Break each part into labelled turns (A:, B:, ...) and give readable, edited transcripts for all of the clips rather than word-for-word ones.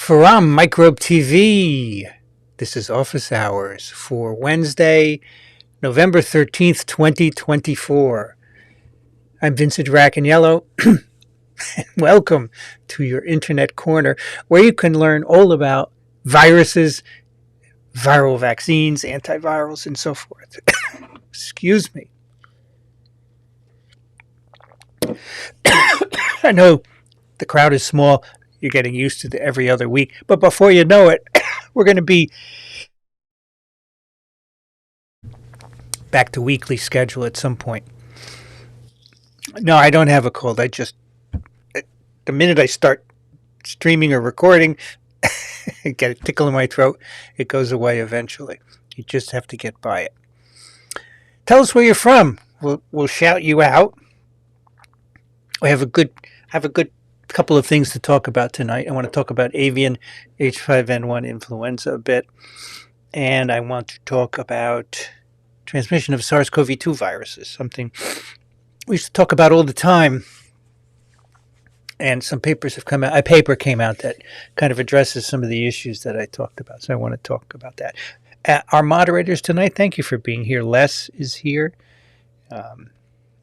A: From Microbe TV, this is Office Hours for Wednesday, November 13th, 2024. I'm Vincent Racaniello, and welcome to your Internet Corner, where you can learn all about viruses, viral vaccines, antivirals, and so forth. Excuse me. I know the crowd is small. You're getting used to every other week. But before you know it, we're going to be back to weekly schedule at some point. No, I don't have a cold. The minute I start streaming or recording, I get a tickle in my throat. It goes away eventually. You just have to get by it. Tell us where you're from. We'll shout you out. We have a good couple of things to talk about tonight. I want to talk about avian H5N1 influenza a bit, and I want to talk about transmission of SARS-CoV-2 viruses, something we used to talk about all the time. And some papers have come out. A paper came out that kind of addresses some of the issues that I talked about, so I want to talk about that. Our moderators tonight, thank you for being here. Les is here.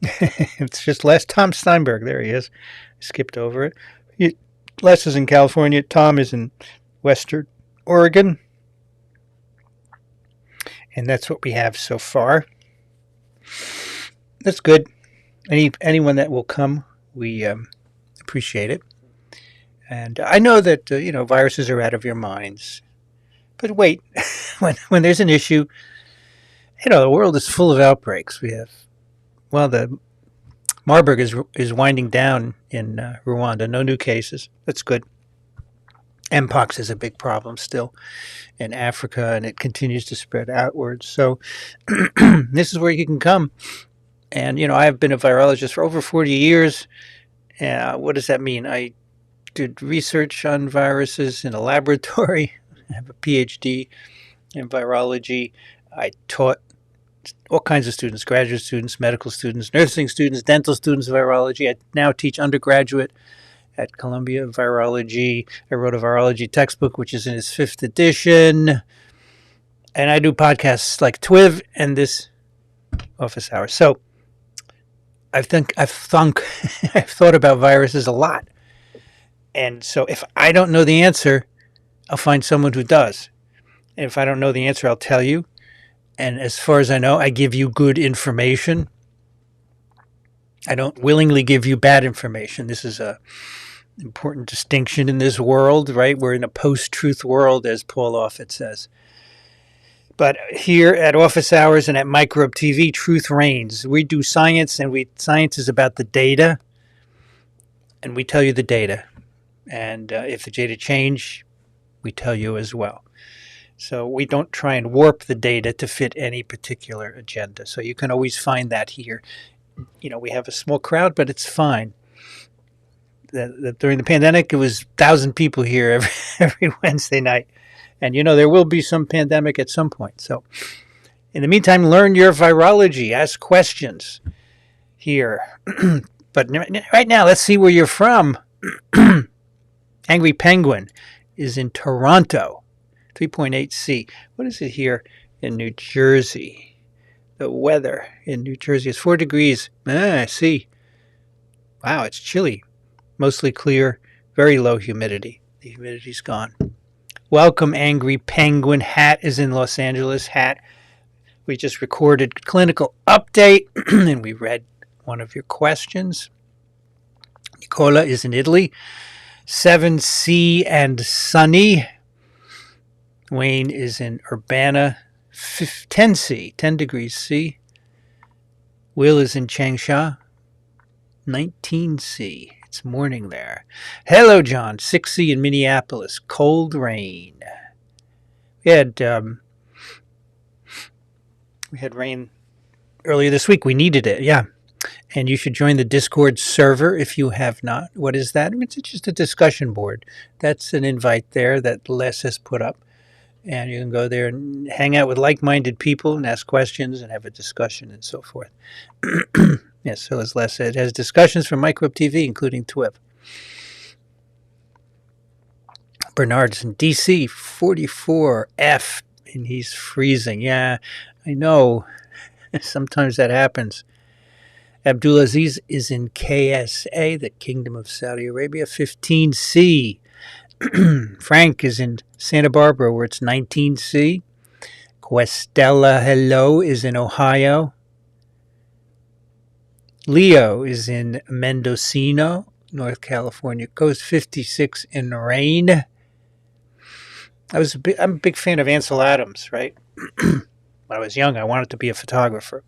A: It's just Les. Tom Steinberg, there he is. Skipped over it. Les is in California. Tom is in Western Oregon. And that's what we have so far. That's good. Anyone that will come, we appreciate it. And I know that viruses are out of your minds. But wait, when there's an issue, the world is full of outbreaks. We have, the Marburg is winding down in Rwanda. No new cases. That's good. Mpox is a big problem still in Africa, and it continues to spread outwards. So this is where you can come. And, I have been a virologist for over 40 years. What does that mean? I did research on viruses in a laboratory. I have a PhD in virology. I taught all kinds of students, graduate students, medical students, nursing students, dental students, virology. I now teach undergraduate at Columbia Virology. I wrote a virology textbook, which is in its 5th edition. And I do podcasts like TWIV and this Office Hour. So I've thought about viruses a lot. And so if I don't know the answer, I'll find someone who does. And if I don't know the answer, I'll tell you. And as far as I know, I give you good information. I don't willingly give you bad information. This is an important distinction in this world, right? We're in a post-truth world, as Paul Offit says. But here at Office Hours and at Microbe TV, truth reigns. We do science, and science is about the data, and we tell you the data. And if the data change, we tell you as well. So we don't try and warp the data to fit any particular agenda. So you can always find that here. We have a small crowd, but it's fine. During the pandemic, it was 1,000 people here every Wednesday night. And, there will be some pandemic at some point. So in the meantime, learn your virology. Ask questions here. But right now, let's see where you're from. Angry Penguin is in Toronto. 3.8 C. What is it here in New Jersey? The weather in New Jersey is 4 degrees. I see. Wow, it's chilly. Mostly clear, very low humidity. The humidity's gone. Welcome, Angry Penguin. Hat is in Los Angeles. Hat. We just recorded clinical update, and we read one of your questions. Nicola is in Italy. 7C and sunny. Wayne is in Urbana, 10C, 10 degrees C. Will is in Changsha, 19C. It's morning there. Hello, John, 6C in Minneapolis, cold rain. We had rain earlier this week. We needed it, yeah. And you should join the Discord server if you have not. What is that? It's just a discussion board. That's an invite there that Les has put up. And you can go there and hang out with like-minded people and ask questions and have a discussion and so forth. Yes, so as Les said, it has discussions from Microbe TV, including TWIV. Bernard's in DC, 44F, and he's freezing. Yeah, I know. Sometimes that happens. Abdulaziz is in KSA, the Kingdom of Saudi Arabia, 15C. Frank is in Santa Barbara, where it's 19C. Questella Hello is in Ohio. Leo is in Mendocino, North California. Goes 56 in rain. I'm a big fan of Ansel Adams, right? When I was young, I wanted to be a photographer.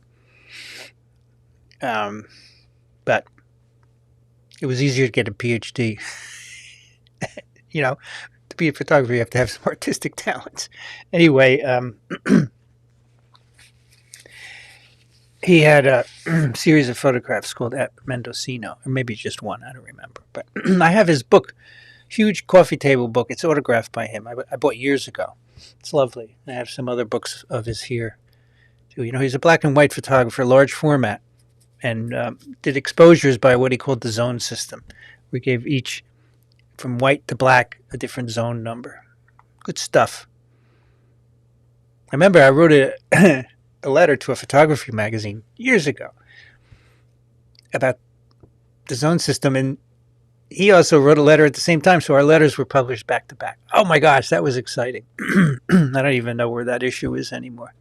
A: But it was easier to get a PhD. You know, to be a photographer, you have to have some artistic talents. Anyway, he had a series of photographs called At Mendocino, or maybe just one, I don't remember. But I have his book, huge coffee table book. It's autographed by him. I bought years ago. It's lovely. I have some other books of his here, too. You know, he's a black and white photographer, large format, and did exposures by what he called the zone system. We gave each, from white to black, a different zone number. Good stuff. I remember I wrote a letter to a photography magazine years ago about the zone system, and he also wrote a letter at the same time, so our letters were published back to back. Oh my gosh, that was exciting. I don't even know where that issue is anymore.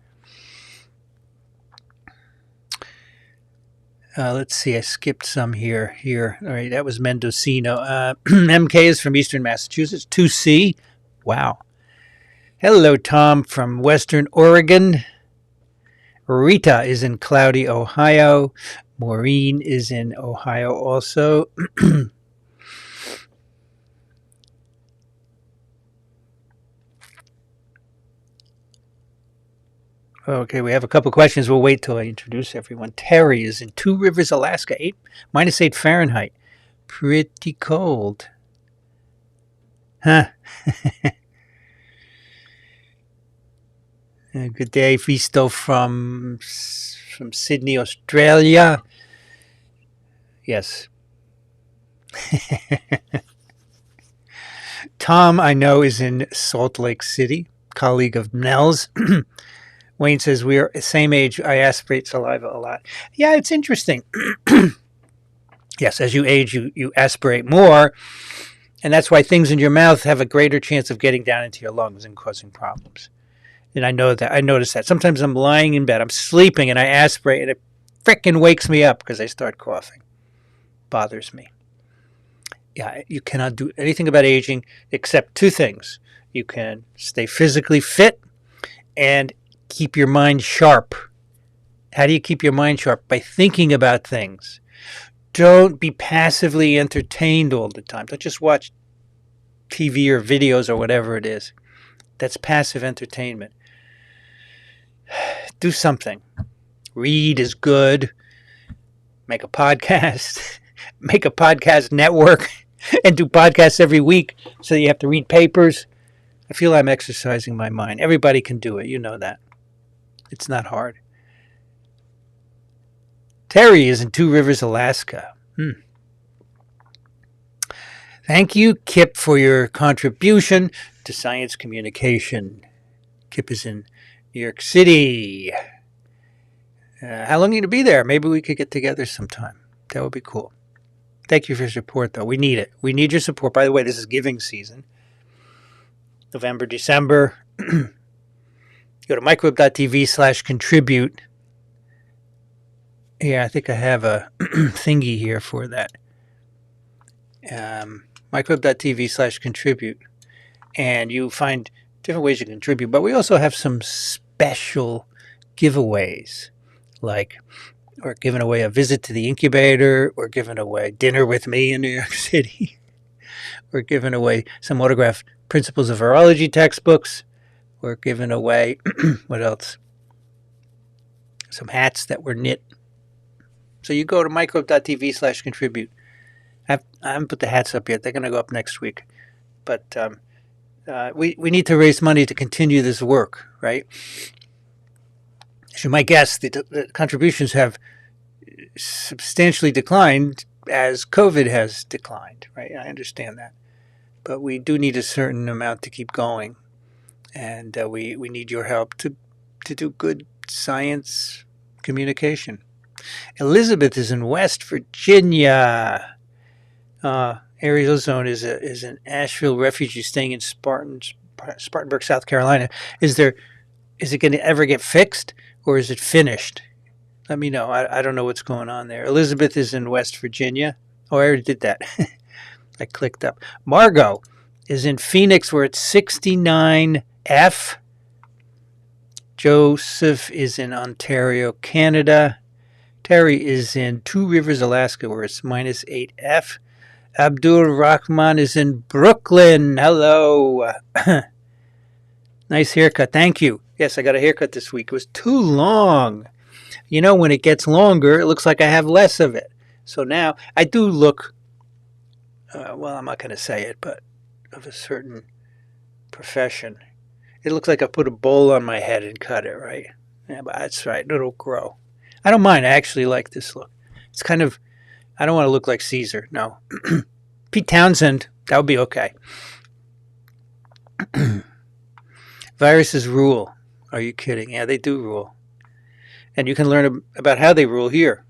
A: Let's see, I skipped some here. All right, that was Mendocino. MK is from Eastern Massachusetts, 2C. Wow. Hello, Tom from Western Oregon. Rita is in cloudy Ohio. Maureen is in Ohio also. Okay, we have a couple questions. We'll wait till I introduce everyone. Terry is in Two Rivers, Alaska, -8 Fahrenheit. Pretty cold. Huh. Good day, Visto from Sydney, Australia. Yes. Tom, I know, is in Salt Lake City, colleague of Nell's. Wayne says, we are the same age. I aspirate saliva a lot. Yeah, it's interesting. Yes, as you age, you aspirate more. And that's why things in your mouth have a greater chance of getting down into your lungs and causing problems. And I know that. I notice that. Sometimes I'm lying in bed, I'm sleeping, and I aspirate, and it frickin' wakes me up because I start coughing. Bothers me. Yeah, you cannot do anything about aging except two things. You can stay physically fit and keep your mind sharp. How do you keep your mind sharp? By thinking about things. Don't be passively entertained all the time. Don't just watch TV or videos or whatever it is. That's passive entertainment. Do something. Read is good. Make a podcast. Make a podcast network and do podcasts every week so that you have to read papers. I feel I'm exercising my mind. Everybody can do it. You know that. It's not hard. Terry is in Two Rivers, Alaska. Thank you, Kip, for your contribution to science communication. Kip is in New York City. How long are you going to be there? Maybe we could get together sometime. That would be cool. Thank you for your support, though. We need it. We need your support. By the way, this is giving season. November, December. Go to microbe.tv/contribute. Yeah, I think I have a thingy here for that. Microbe.tv/contribute. And you find different ways you can contribute. But we also have some special giveaways. Like we're giving away a visit to the incubator. We're giving away dinner with me in New York City. We're giving away some autographed Principles of Virology textbooks. We're giving away, what else? Some hats that were knit. So you go to microbe.tv/contribute. I haven't put the hats up yet. They're going to go up next week. But we need to raise money to continue this work, right? As you might guess, the contributions have substantially declined as COVID has declined, right? I understand that. but we do need a certain amount to keep going. And we need your help to do good science communication. Elizabeth is in West Virginia. Arizona is an Asheville refugee staying in Spartanburg, South Carolina. Is it going to ever get fixed, or is it finished? Let me know. I don't know what's going on there. Elizabeth is in West Virginia. Oh, I already did that. I clicked up. Margot is in Phoenix. We're at 69F. Joseph is in Ontario, Canada. Terry is in Two Rivers, Alaska, where it's minus 8F. Abdul Rahman is in Brooklyn. Hello. Nice haircut. Thank you. Yes, I got a haircut this week. It was too long. You know, when it gets longer, it looks like I have less of it. So now I do look, well, I'm not going to say it, but of a certain profession. It looks like I put a bowl on my head and cut it, right? Yeah, but that's right. It'll grow. I don't mind. I actually like this look. It's kind of, I don't want to look like Caesar. No. Pete Townsend, that would be okay. Viruses rule. Are you kidding? Yeah, they do rule. And you can learn about how they rule here.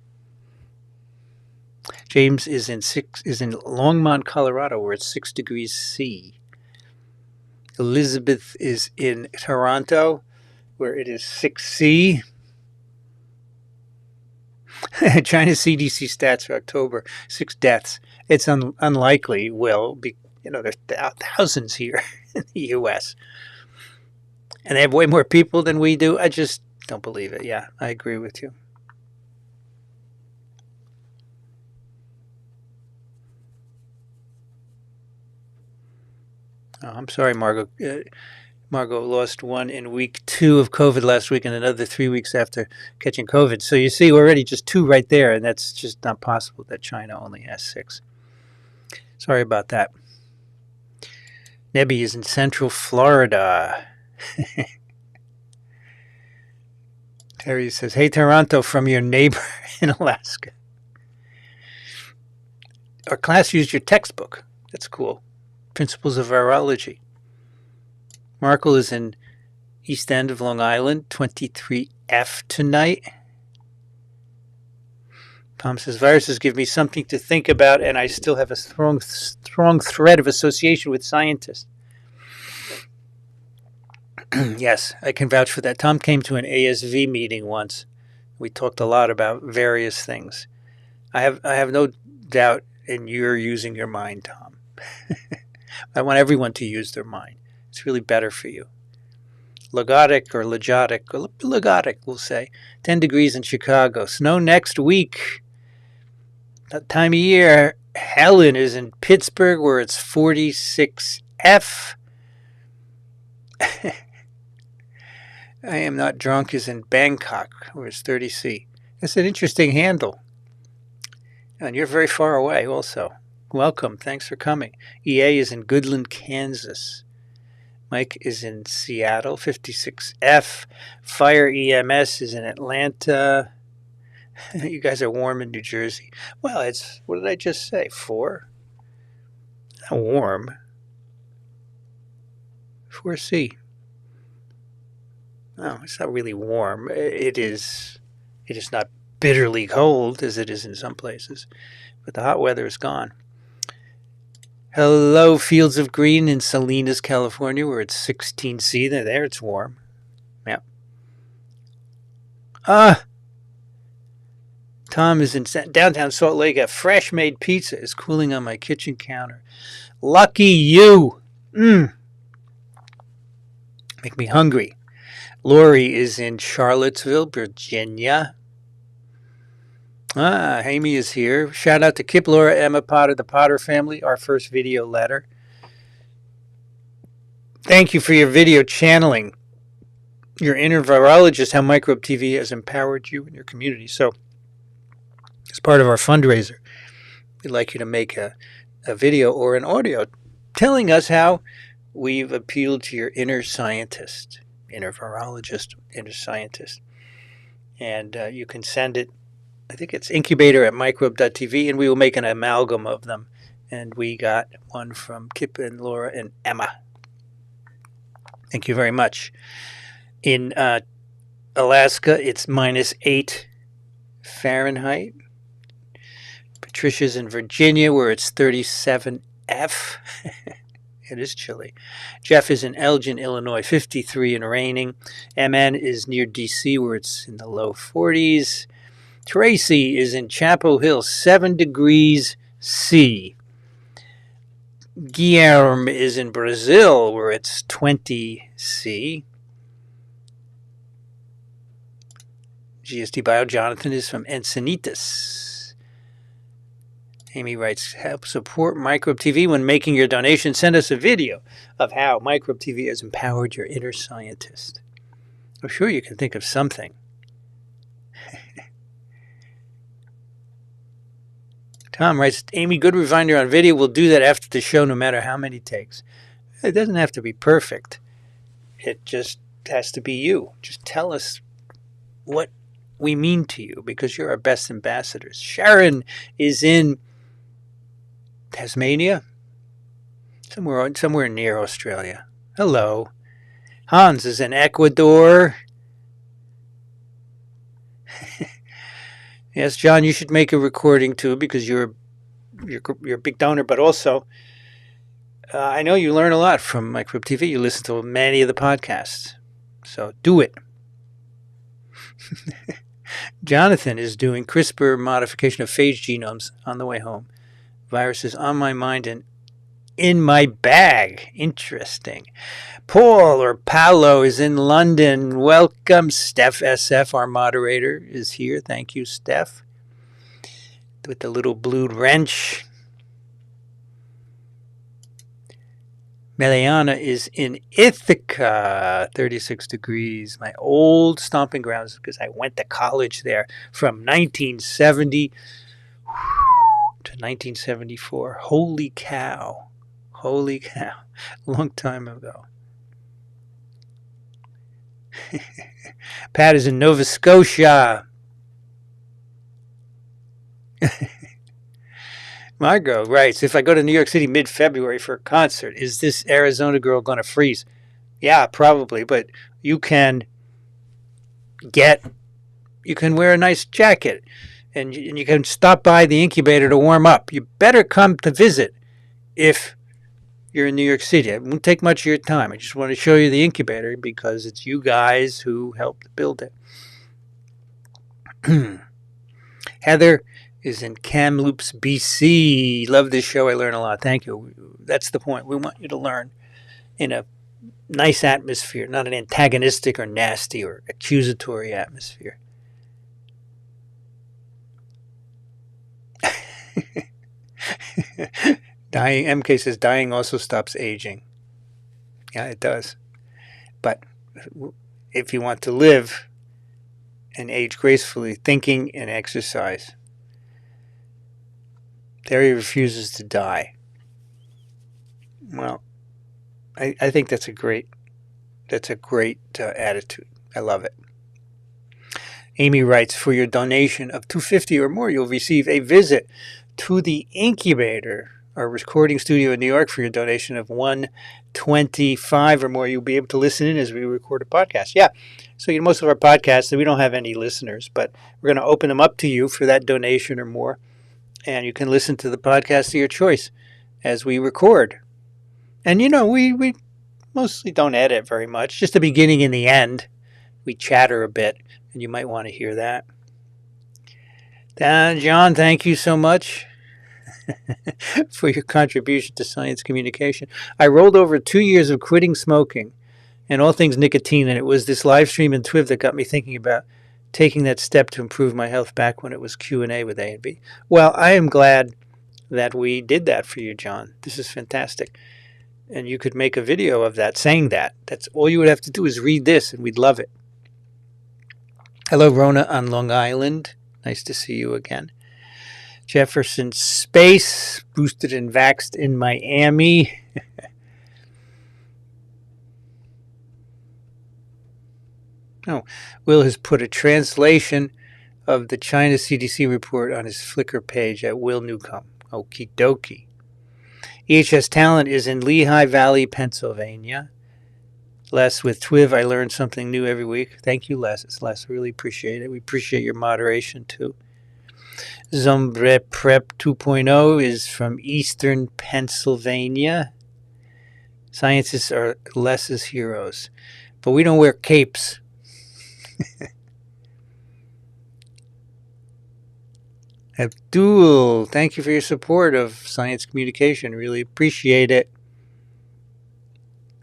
A: James is in Longmont, Colorado, where it's 6 degrees C. Elizabeth is in Toronto, where it is 6C. China's CDC stats for October: 6 deaths. It's unlikely. There's thousands here in the U.S. and they have way more people than we do. I just don't believe it. Yeah, I agree with you. Oh, I'm sorry, Margot. Margot lost one in week 2 of COVID last week and another 3 weeks after catching COVID. So you see, we're already just 2 right there, and that's just not possible that China only has 6. Sorry about that. Nebby is in Central Florida. Terry says, hey, Toronto, from your neighbor in Alaska. Our class used your textbook. That's cool. Principles of Virology. Markle is in East End of Long Island, 23F tonight. Tom says, viruses give me something to think about, and I still have a strong thread of association with scientists. Yes, I can vouch for that. Tom came to an ASV meeting once. We talked a lot about various things. I have no doubt in your using your mind, Tom. I want everyone to use their mind. It's really better for you. Logotic, we'll say. 10 degrees in Chicago. Snow next week. That time of year. Helen is in Pittsburgh, where it's 46F. I am not drunk is in Bangkok, where it's 30C. That's an interesting handle. And you're very far away also. Welcome. Thanks for coming. EA is in Goodland, Kansas. Mike is in Seattle, 56F. Fire EMS is in Atlanta. You guys are warm in New Jersey. Well, it's, what did I just say? 4? Not warm. 4C. No, it's not really warm. It is not bitterly cold as it is in some places, but the hot weather is gone. Hello, Fields of Green in Salinas, California, where it's 16C. There it's warm. Yeah. Tom is in downtown Salt Lake. A fresh-made pizza is cooling on my kitchen counter. Lucky you. Make me hungry. Lori is in Charlottesville, Virginia. Amy is here. Shout out to Kip, Laura, Emma Potter, the Potter family, our first video letter. Thank you for your video channeling your inner virologist, how Microbe TV has empowered you and your community. So, as part of our fundraiser, we'd like you to make a video or an audio telling us how we've appealed to your inner scientist, inner virologist, inner scientist. And you can send it, I think it's incubator@microbe.tv, and we will make an amalgam of them And we got one from Kip and Laura and Emma. Thank you very much. In Alaska, it's -8 Fahrenheit. Patricia's in Virginia, where it's 37 F. It is chilly. Jeff is in Elgin, Illinois, 53 and raining. MN is near DC, where it's in the low 40s. Tracy is in Chapel Hill, 7 degrees C. Guilherme is in Brazil, where it's 20 C. GST Bio Jonathan is from Encinitas. Amy writes, help support Microbe TV when making your donation. Send us a video of how Microbe TV has empowered your inner scientist. I'm sure you can think of something. Tom writes, Amy, good reminder on video. We'll do that after the show no matter how many takes. It doesn't have to be perfect. It just has to be you. Just tell us what we mean to you because you're our best ambassadors. Sharon is in Tasmania, somewhere near Australia. Hello. Hans is in Ecuador. Yes, John, you should make a recording too because you're a big donor, but also I know you learn a lot from Microbe TV. You listen to many of the podcasts, so do it. Jonathan is doing CRISPR modification of phage genomes on the way home. Virus is on my mind and in my bag. Interesting. Paul or Paolo is in London. Welcome. Steph SF, our moderator, is here. Thank you, Steph. With the little blue wrench. Meliana is in Ithaca, 36 degrees. My old stomping grounds because I went to college there from 1970 to 1974. Holy cow. Holy cow. Long time ago. Pat is in Nova Scotia. Margot writes, if I go to New York City mid-February for a concert, is this Arizona girl going to freeze? Yeah, probably, but you can wear a nice jacket and you can stop by the incubator to warm up. You better come to visit if you're in New York City. It won't take much of your time. I just want to show you the incubator because it's you guys who helped build it. Heather is in Kamloops, BC. Love this show. I learn a lot. Thank you. That's the point. We want you to learn in a nice atmosphere, not an antagonistic or nasty or accusatory atmosphere. Dying, MK says, dying also stops aging. Yeah, it does. But if you want to live and age gracefully, thinking and exercise. Terry refuses to die. Well, I think that's a great attitude. I love it. Amy writes, for your donation of $250 or more, you'll receive a visit to the incubator, our recording studio in New York. For your donation of $125 or more, you'll be able to listen in as we record a podcast. Yeah, so most of our podcasts, we don't have any listeners, but we're going to open them up to you for that donation or more. And you can listen to the podcast of your choice as we record. And, we mostly don't edit very much. Just the beginning and the end. We chatter a bit, and you might want to hear that. John, thank you so much for your contribution to science communication. I rolled over 2 years of quitting smoking and all things nicotine, and it was this live stream and Twiv that got me thinking about taking that step to improve my health back when it was Q&A with A and B. Well, I am glad that we did that for you, John. This is fantastic. And you could make a video of that, saying that. That's all you would have to do is read this, and we'd love it. Hello, Rona on Long Island. Nice to see you again. Jefferson Space, boosted and vaxxed in Miami. Oh, Will has put a translation of the China CDC report on his Flickr page at Will Newcomb. Okie dokie. EHS Talent is in Lehigh Valley, Pennsylvania. Les with Twiv, I learn something new every week. Thank you, Les. It's Les. Really appreciate it. We appreciate your moderation, too. Zombre Prep 2.0 is from Eastern Pennsylvania. Scientists are Les's heroes. But we don't wear capes. Abdul, thank you for your support of science communication. Really appreciate it.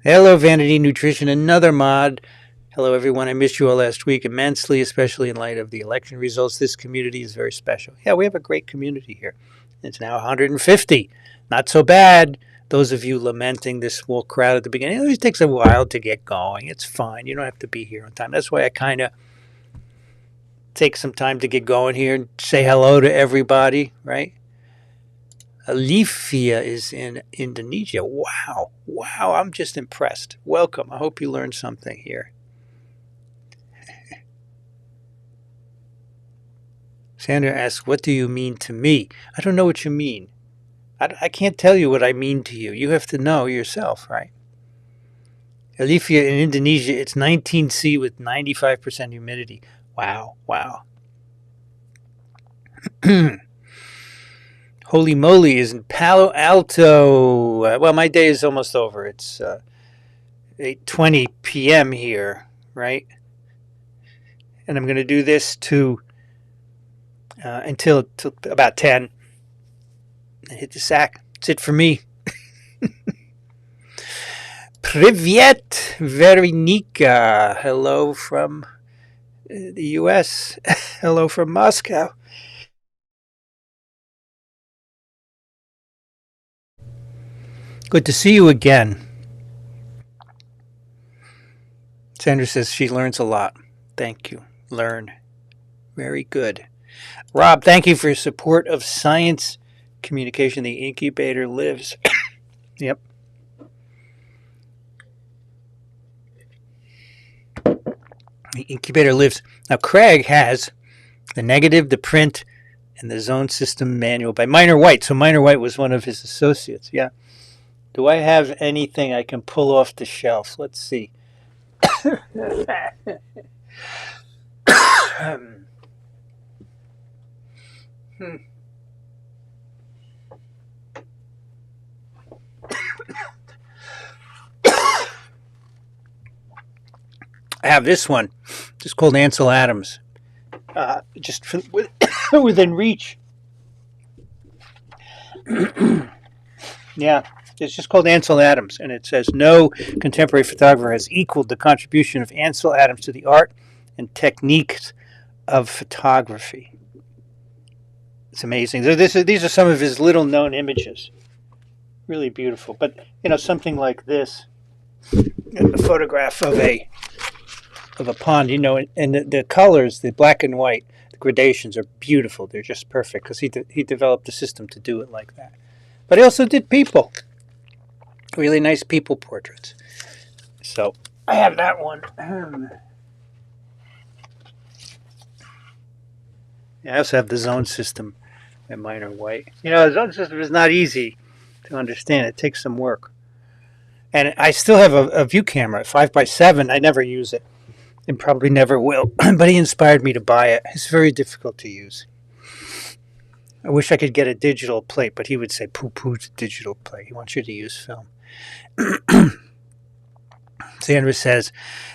A: Hello, Vanity Nutrition, another mod. Hello, everyone. I missed you all last week immensely, especially in light of the election results. This community is very special. Yeah, we have a great community here. It's now 150. Not so bad. Those of you lamenting this small crowd at the beginning, it always takes a while to get going. It's fine. You don't have to be here on time. That's why I kind of take some time to get going here and say hello to everybody, right? Alifia is in Indonesia. Wow. Wow. I'm just impressed. Welcome. I hope you learned something here. Sandra asks, what do you mean to me? I don't know what you mean. I can't tell you what I mean to you. You have to know yourself, right? Alifia in Indonesia, it's 19C with 95% humidity. Wow. Wow. Holy moly is in Palo Alto. Well, my day is almost over. It's 8:20 p.m. here, right? And I'm going to do this until about 10 and hit the sack. That's it for me. Privyet Veronika. Hello from the U.S. Hello from Moscow. Good to see you again. Sandra says she learns a lot. Thank you. Learn. Very good. Rob, thank you for your support of science communication. The incubator lives. Yep. The incubator lives. Now, Craig has the negative, the print, and the zone system manual by Minor White. So Minor White was one of his associates. Yeah. Do I have anything I can pull off the shelf? Let's see. I have this one. It's called Ansel Adams. Just within reach. Yeah, it's just called Ansel Adams, and it says, no contemporary photographer has equaled the contribution of Ansel Adams to the art and techniques of photography. It's amazing. These are some of his little-known images. Really beautiful. But, something like this, a photograph of a pond, and the colors, the black and white, the gradations are beautiful. They're just perfect because he developed a system to do it like that. But he also did people. Really nice people portraits. So I have that one. I also have the zone system by Minor White. The zone system is not easy to understand. It takes some work. And I still have a view camera, 5x7. I never use it and probably never will. But he inspired me to buy it. It's very difficult to use. I wish I could get a digital plate, but he would say poo-poo to digital plate. He wants you to use film. Sandra says,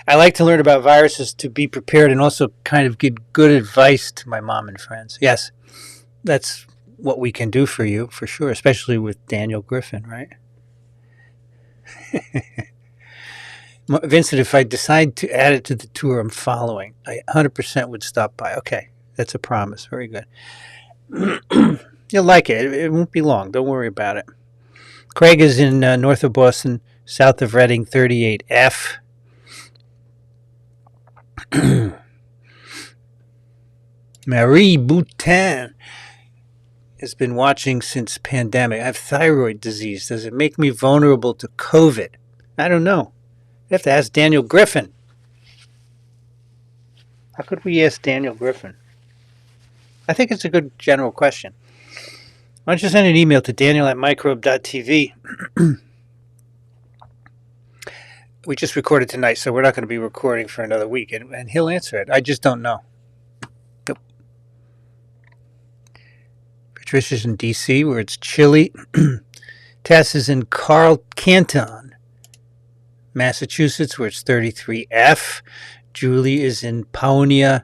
A: I like to learn about viruses to be prepared and also kind of give good advice to my mom and friends. Yes, that's what we can do for you, for sure, especially with Daniel Griffin, right? Vincent, if I decide to add it to the tour I'm following, I 100% would stop by. Okay, that's a promise. Very good. You'll like it. It won't be long. Don't worry about it. Craig is in north of Boston, south of Reading, 38F. Marie Boutin has been watching since pandemic. I have thyroid disease. Does it make me vulnerable to COVID? I don't know. You have to ask Daniel Griffin. How could we ask Daniel Griffin? I think it's a good general question. Why don't you send an email to daniel@microbe.tv. We just recorded tonight, so we're not going to be recording for another week, and he'll answer it. I just don't know. Nope. Patricia's in D.C., where it's chilly. Tess is in Carl Canton, Massachusetts, where it's 33F. Julie is in Paonia,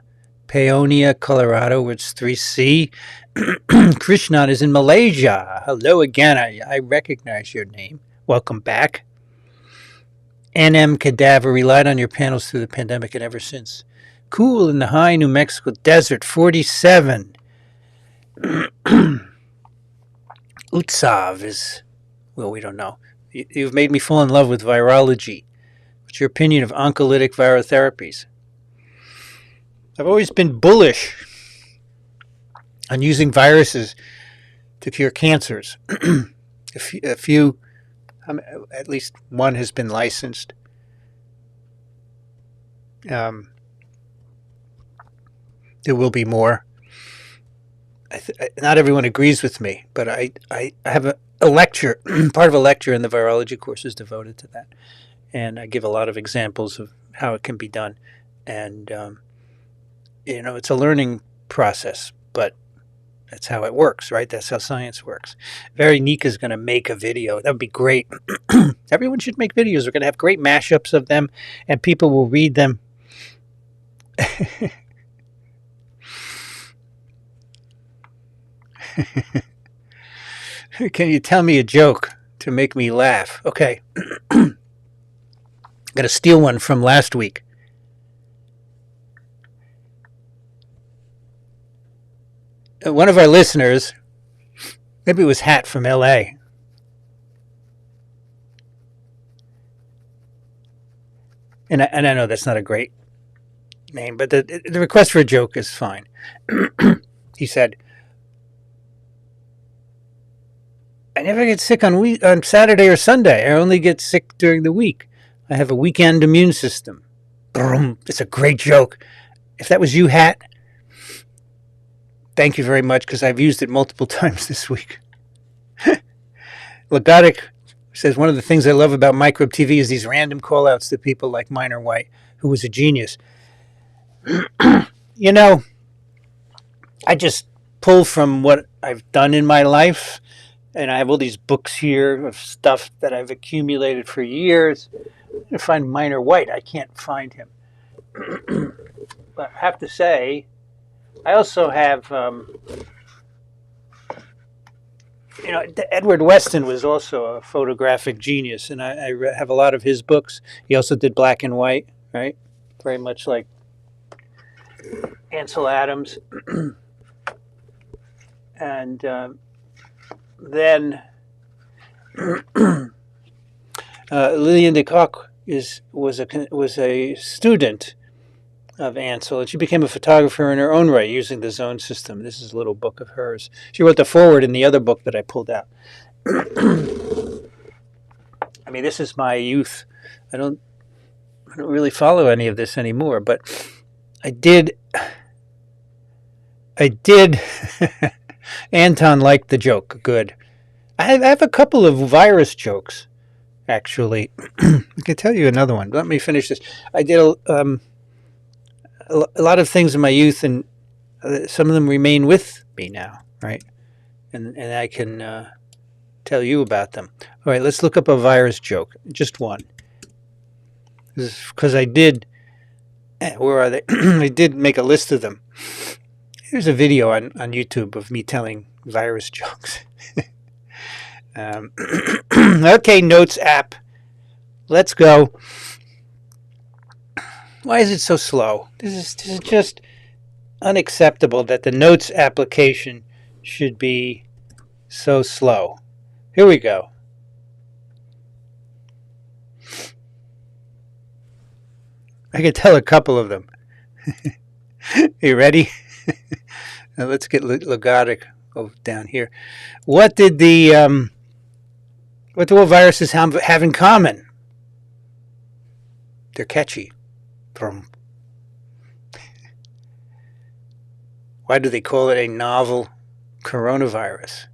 A: Colorado, where it's 3C. Krishnan is in Malaysia. Hello again. I recognize your name. Welcome back. NM Cadaver relied on your panels through the pandemic and ever since. Cool in the high New Mexico desert, 47. Utsav is, well, we don't know. You've made me fall in love with virology. What's your opinion of oncolytic virotherapies? I've always been bullish on using viruses to cure cancers. A few, at least one has been licensed. There will be more. Not everyone agrees with me, but I have a lecture, part of a lecture in the virology course is devoted to that. And I give a lot of examples of how it can be done. And, it's a learning process, but that's how it works, right? That's how science works. Veronica is going to make a video. That would be great. Everyone should make videos. We're going to have great mashups of them, and people will read them. Can you tell me a joke to make me laugh? Okay. I'm going to steal one from last week. One of our listeners, maybe it was Hat from L.A., and I know that's not a great name, but the request for a joke is fine. He said, I never get sick on Saturday or Sunday. I only get sick during the week. I have a weekend immune system. Brum. It's a great joke. If that was you, Hat, thank you very much, because I've used it multiple times this week. Lagotic says, one of the things I love about Microbe TV is these random call-outs to people like Minor White, who was a genius. I just pull from what I've done in my life, and I have all these books here of stuff that I've accumulated for years. To find Minor White, I can't find him. But I have to say, I also have, Edward Weston was also a photographic genius, and I have a lot of his books. He also did black and white, right? Very much like Ansel Adams. And then Lillian de Kock was a student of Ansel, and she became a photographer in her own right using the zone system. This is a little book of hers. She wrote the foreword in the other book that I pulled out. I mean, this is my youth. I don't really follow any of this anymore, but I did. Anton liked the joke. Good. I have a couple of virus jokes, actually. I can tell you another one. Let me finish this. I did a lot of things in my youth, and some of them remain with me now, right? And I can tell you about them. All right, let's look up a virus joke. Just one. Because I did... where are they? I did make a list of them. Here's a video on YouTube of me telling virus jokes. Okay, Notes app. Let's go. Why is it so slow? This is just unacceptable that the Notes application should be so slow. Here we go. I could tell a couple of them. You ready? Now let's get Logotic down here. What do all viruses have in common? They're catchy. Why do they call it a novel coronavirus?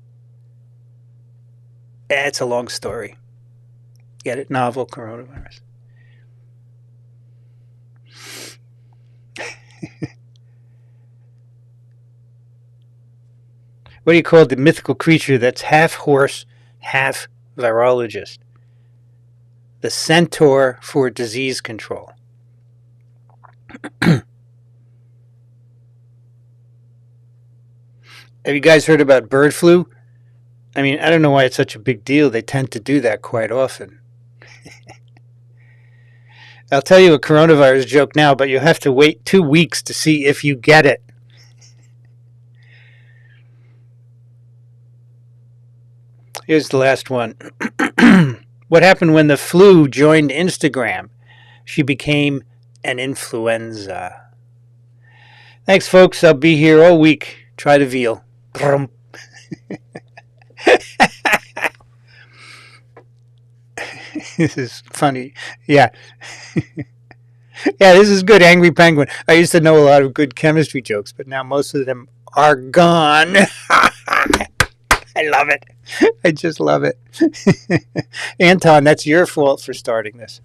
A: It's a long story. Get it? Novel coronavirus. What do you call the mythical creature that's half horse, half virologist? The centaur for disease control. Have you guys heard about bird flu? I mean, I don't know why it's such a big deal. They tend to do that quite often. I'll tell you a coronavirus joke now, but you'll have to wait 2 weeks to see if you get it. Here's the last one. What happened when the flu joined Instagram? She became an influenza. Thanks, folks. I'll be here all week. Try the veal. This is funny. Yeah. Yeah, this is good. Angry Penguin. I used to know a lot of good chemistry jokes, but now most of them are gone. I love it. I just love it. Anton, that's your fault for starting this.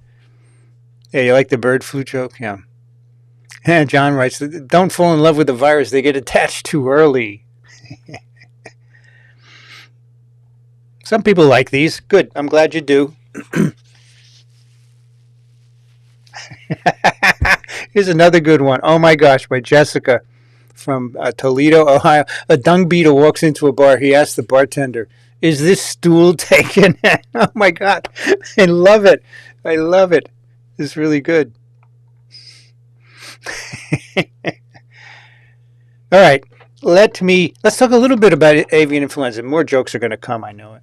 A: Yeah, you like the bird flu joke? Yeah. And John writes, don't fall in love with the virus. They get attached too early. Some people like these. Good. I'm glad you do. Here's another good one. Oh my gosh, by Jessica from Toledo, Ohio. A dung beetle walks into a bar. He asks the bartender, is this stool taken? Oh my God. I love it. I love it. It's really good. All right. Let's talk a little bit about avian influenza. More jokes are going to come. I know it.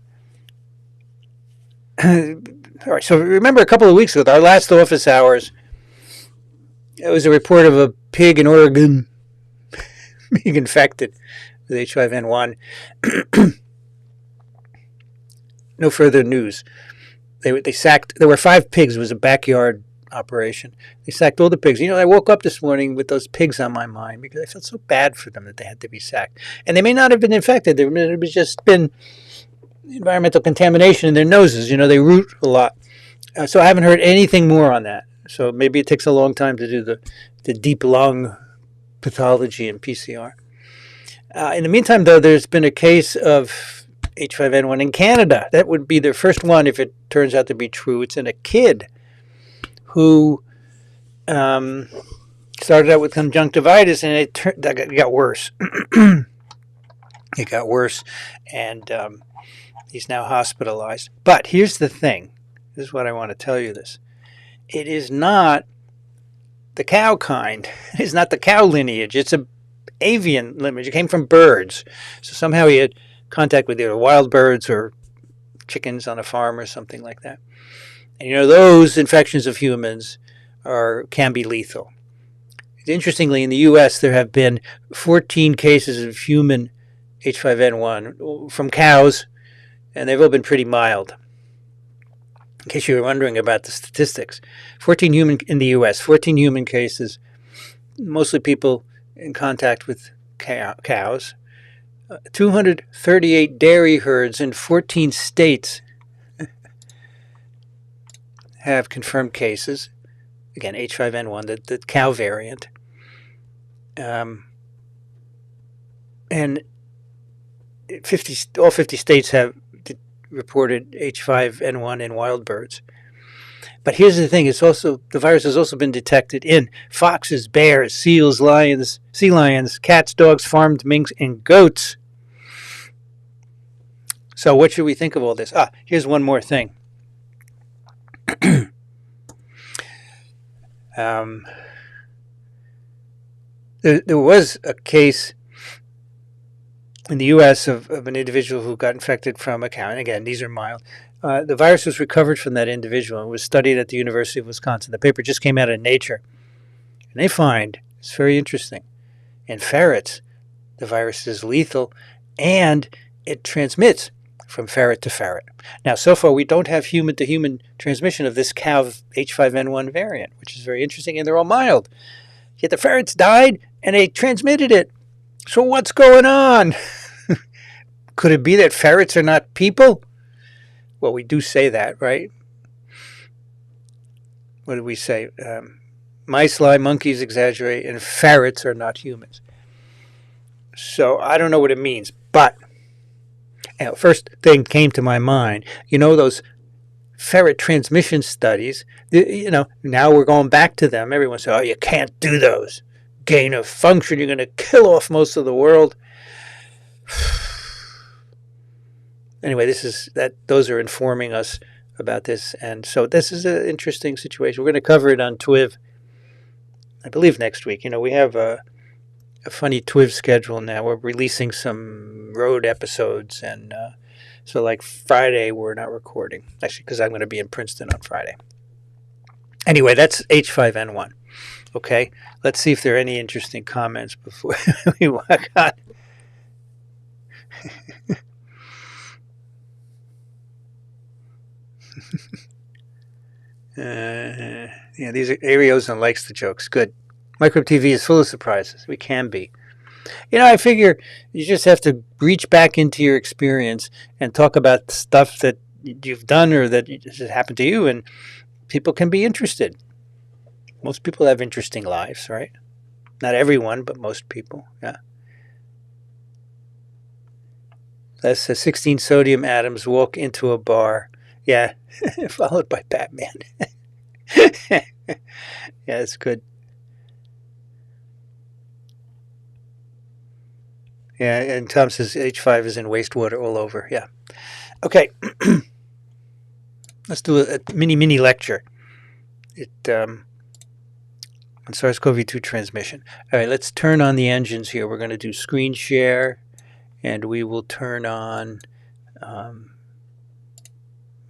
A: All right. So remember a couple of weeks ago, our last office hours, it was a report of a pig in Oregon being infected with H5N1. No further news. They sacked. There were 5 pigs. It was a backyard operation. They sacked all the pigs. You know, I woke up this morning with those pigs on my mind because I felt so bad for them that they had to be sacked. And they may not have been infected. There may have just been environmental contamination in their noses. You know, they root a lot. So I haven't heard anything more on that. So maybe it takes a long time to do the deep lung pathology and PCR. In the meantime, though, there's been a case of H5N1 in Canada. That would be their first one if it turns out to be true. It's in a kid who started out with conjunctivitis, and it got worse. It got worse, and he's now hospitalized. But here's the thing. This is what I want to tell you this. It is not the cow kind. It's not the cow lineage. It's an avian lineage. It came from birds. So somehow he had contact with either wild birds or chickens on a farm or something like that. And you know, those infections of humans can be lethal. Interestingly, in the U.S., there have been 14 cases of human H5N1 from cows, and they've all been pretty mild. In case you were wondering about the statistics, 14 human in the U.S., 14 human cases, mostly people in contact with cows, 238 dairy herds in 14 states have confirmed cases. Again, H5N1, the cow variant. And all 50 states have reported H5N1 in wild birds. But here's the thing, the virus has also been detected in foxes, bears, seals, lions, sea lions, cats, dogs, farmed minks, and goats. So what should we think of all this? Here's one more thing. There was a case in the U.S. of an individual who got infected from a cow. And again, these are mild. The virus was recovered from that individual and was studied at the University of Wisconsin. The paper just came out in Nature. And they find, it's very interesting, in ferrets, the virus is lethal and it transmits from ferret to ferret. Now, so far, we don't have human-to-human transmission of this cow H5N1 variant, which is very interesting, and they're all mild. Yet the ferrets died, and they transmitted it. So what's going on? Could it be that ferrets are not people? Well, we do say that, right? What did we say? Mice lie, monkeys exaggerate, and ferrets are not humans. So I don't know what it means, but first thing came to my mind. Those ferret transmission studies. Now we're going back to them. Everyone says, "Oh, you can't do those. Gain of function. You're going to kill off most of the world." Anyway, those are informing us about this, and so this is an interesting situation. We're going to cover it on TWIV, I believe, next week. We have a funny TWIV schedule now. We're releasing some road episodes, and so like Friday we're not recording, actually, because I'm going to be in Princeton on Friday. Anyway, that's H5N1. Okay, let's see if there are any interesting comments before we walk on. These are Ariozan likes the jokes. Good. Microbe TV is full of surprises. We can be. I figure you just have to reach back into your experience and talk about stuff that you've done or that has happened to you, and people can be interested. Most people have interesting lives, right? Not everyone, but most people. Yeah. That's 16 sodium atoms walk into a bar. Yeah, followed by Batman. Yeah, that's good. Yeah, and Tom says H5 is in wastewater all over. Yeah. Okay. Let's do a mini lecture. On SARS-CoV-2 transmission. All right, let's turn on the engines here. We're going to do screen share, and we will turn on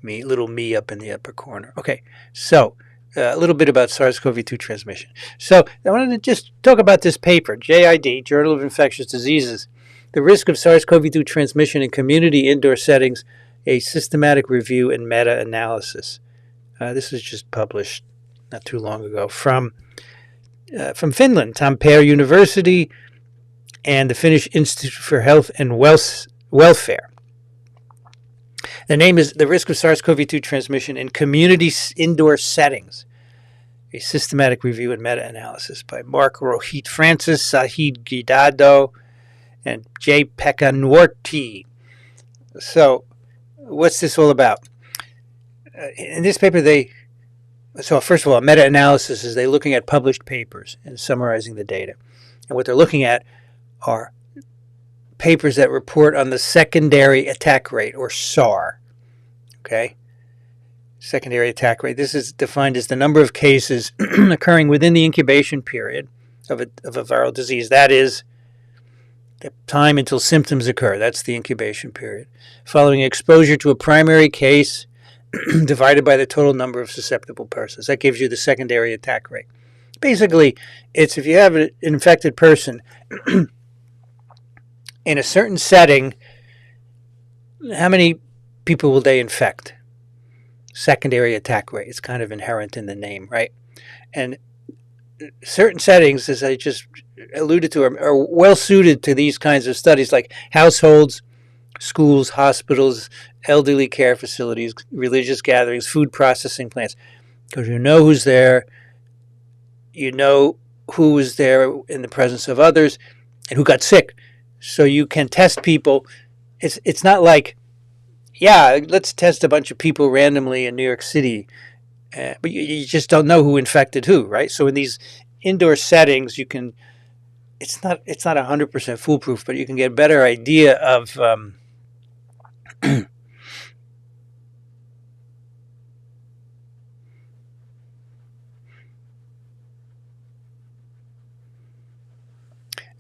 A: little me up in the upper corner. Okay, so a little bit about SARS-CoV-2 transmission. So I wanted to just talk about this paper, JID, Journal of Infectious Diseases, the risk of SARS-CoV-2 transmission in community indoor settings, a systematic review and meta-analysis. This was just published not too long ago from Finland, Tampere University and the Finnish Institute for Health and Welfare. The name is The Risk of SARS-CoV-2 Transmission in Community Indoor Settings, a systematic review and meta-analysis by Mark Rohit Francis, Sahid Guidado, and J. Pekka Nuorti. So what's this all about? In this paper, so first of all, meta-analysis is they're looking at published papers and summarizing the data. And what they're looking at are papers that report on the secondary attack rate, or SAR. Okay? Secondary attack rate. This is defined as the number of cases occurring within the incubation period of a viral disease. That is the time until symptoms occur. That's the incubation period. Following exposure to a primary case divided by the total number of susceptible persons. That gives you the secondary attack rate. Basically, it's if you have an infected person in a certain setting, how many people will they infect? Secondary attack rate. It's kind of inherent in the name, right? And certain settings, as I just alluded to, are well suited to these kinds of studies, like households, schools, hospitals, elderly care facilities, religious gatherings, food processing plants, because you know who's there, you know who was there in the presence of others, and who got sick. So you can test people. It's not like, yeah, let's test a bunch of people randomly in New York City, but you just don't know who infected who, right? So in these indoor settings, you can. It's not 100% foolproof, but you can get a better idea of.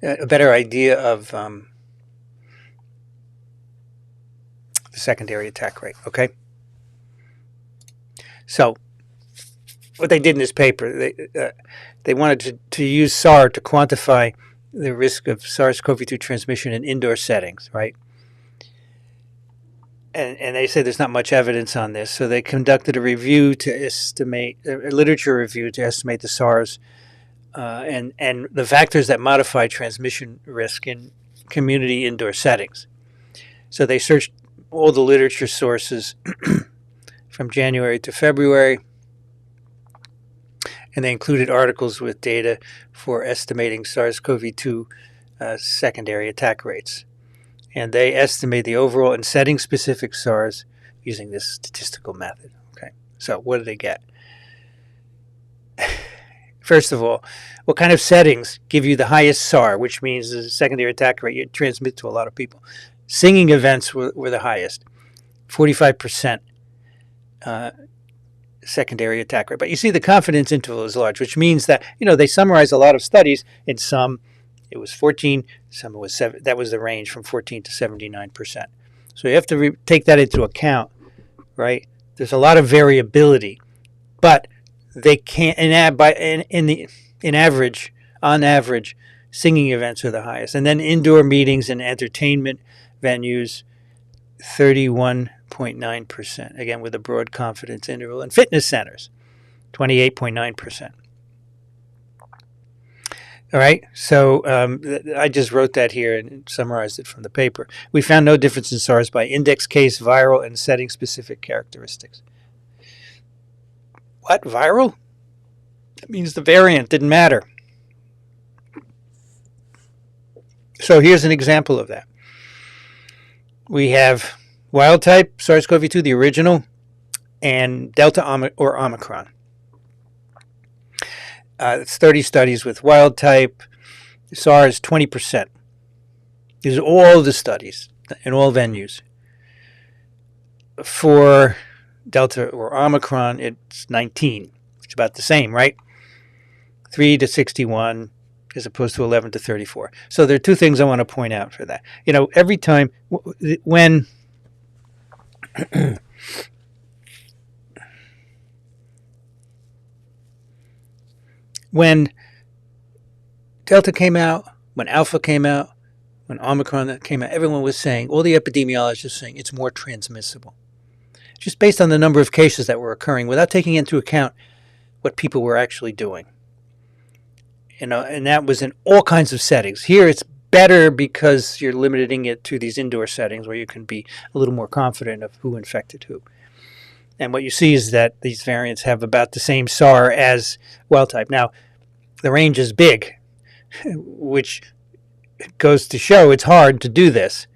A: A better idea of the secondary attack rate, okay? So what they did in this paper, they wanted to use SAR to quantify the risk of SARS-CoV-2 transmission in indoor settings, right? And they said there's not much evidence on this, so they conducted a review to estimate, a literature review to estimate the SARS and the factors that modify transmission risk in community indoor settings. So they searched all the literature sources from January to February, and they included articles with data for estimating SARS-CoV-2 secondary attack rates. And they estimate the overall and setting-specific SARS using this statistical method. Okay, so what do they get? First of all, what kind of settings give you the highest SAR, which means the secondary attack rate you transmit to a lot of people? Singing events were the highest, 45% secondary attack rate. But you see the confidence interval is large, which means that, they summarize a lot of studies. In some, it was 14, some it was 7. That was the range from 14 to 79%. So you have to take that into account, right? There's a lot of variability, but they can't. On average, singing events are the highest, and then indoor meetings and entertainment venues, 31.9%. Again, with a broad confidence interval, and fitness centers, 28.9%. All right, so I just wrote that here and summarized it from the paper. We found no difference in SARS by index case, viral, and setting-specific characteristics. What, viral? That means the variant didn't matter. So here's an example of that. We have wild type SARS-CoV-2, the original, and Delta or Omicron. It's 30 studies with wild type. SARS 20%. These are all the studies in all venues. For Delta or Omicron, it's 19. It's about the same, right? 3 to 61 as opposed to 11 to 34. So there are two things I want to point out for that. Every time when when Delta came out, when Alpha came out, when Omicron came out, everyone was saying, all the epidemiologists were saying it's more transmissible. Just based on the number of cases that were occurring without taking into account what people were actually doing. And that was in all kinds of settings. Here it's better because you're limiting it to these indoor settings where you can be a little more confident of who infected who. And what you see is that these variants have about the same SAR as wild type. Now, the range is big, which goes to show it's hard to do this.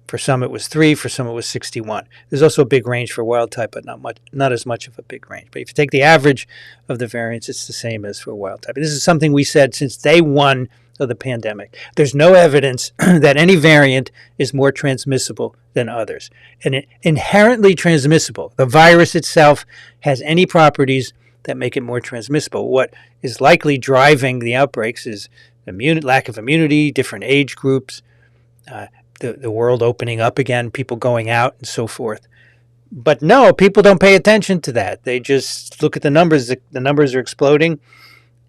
A: For some it was 3, for some it was 61. There's also a big range for wild type, but not as much of a big range. But if you take the average of the variants, it's the same as for wild type. And this is something we said since day one of the pandemic. There's no evidence that any variant is more transmissible than others. And inherently transmissible. The virus itself has any properties that make it more transmissible. What is likely driving the outbreaks is lack of immunity, different age groups, the world opening up again, people going out and so forth. But no, people don't pay attention to that. They just look at the numbers. The numbers are exploding,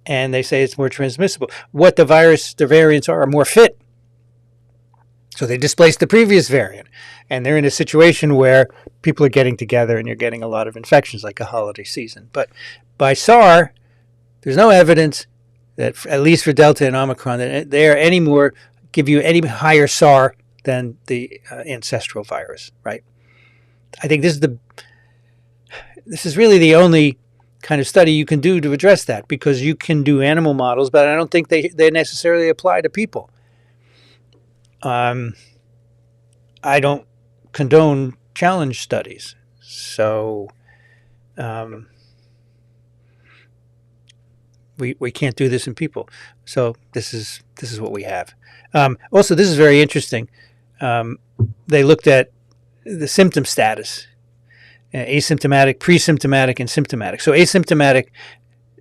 A: and they say it's more transmissible. What the variants are more fit. So they displaced the previous variant. And they're in a situation where people are getting together and you're getting a lot of infections like a holiday season. But by SAR, there's no evidence that, at least for Delta and Omicron, that they are any more, give you any higher SAR than the ancestral virus, right? I think this is really the only kind of study you can do to address that, because you can do animal models, but I don't think they necessarily apply to people. I don't condone challenge studies, so we can't do this in people. So this is what we have. Also, this is very interesting. They looked at the symptom status, asymptomatic, pre-symptomatic, and symptomatic. So asymptomatic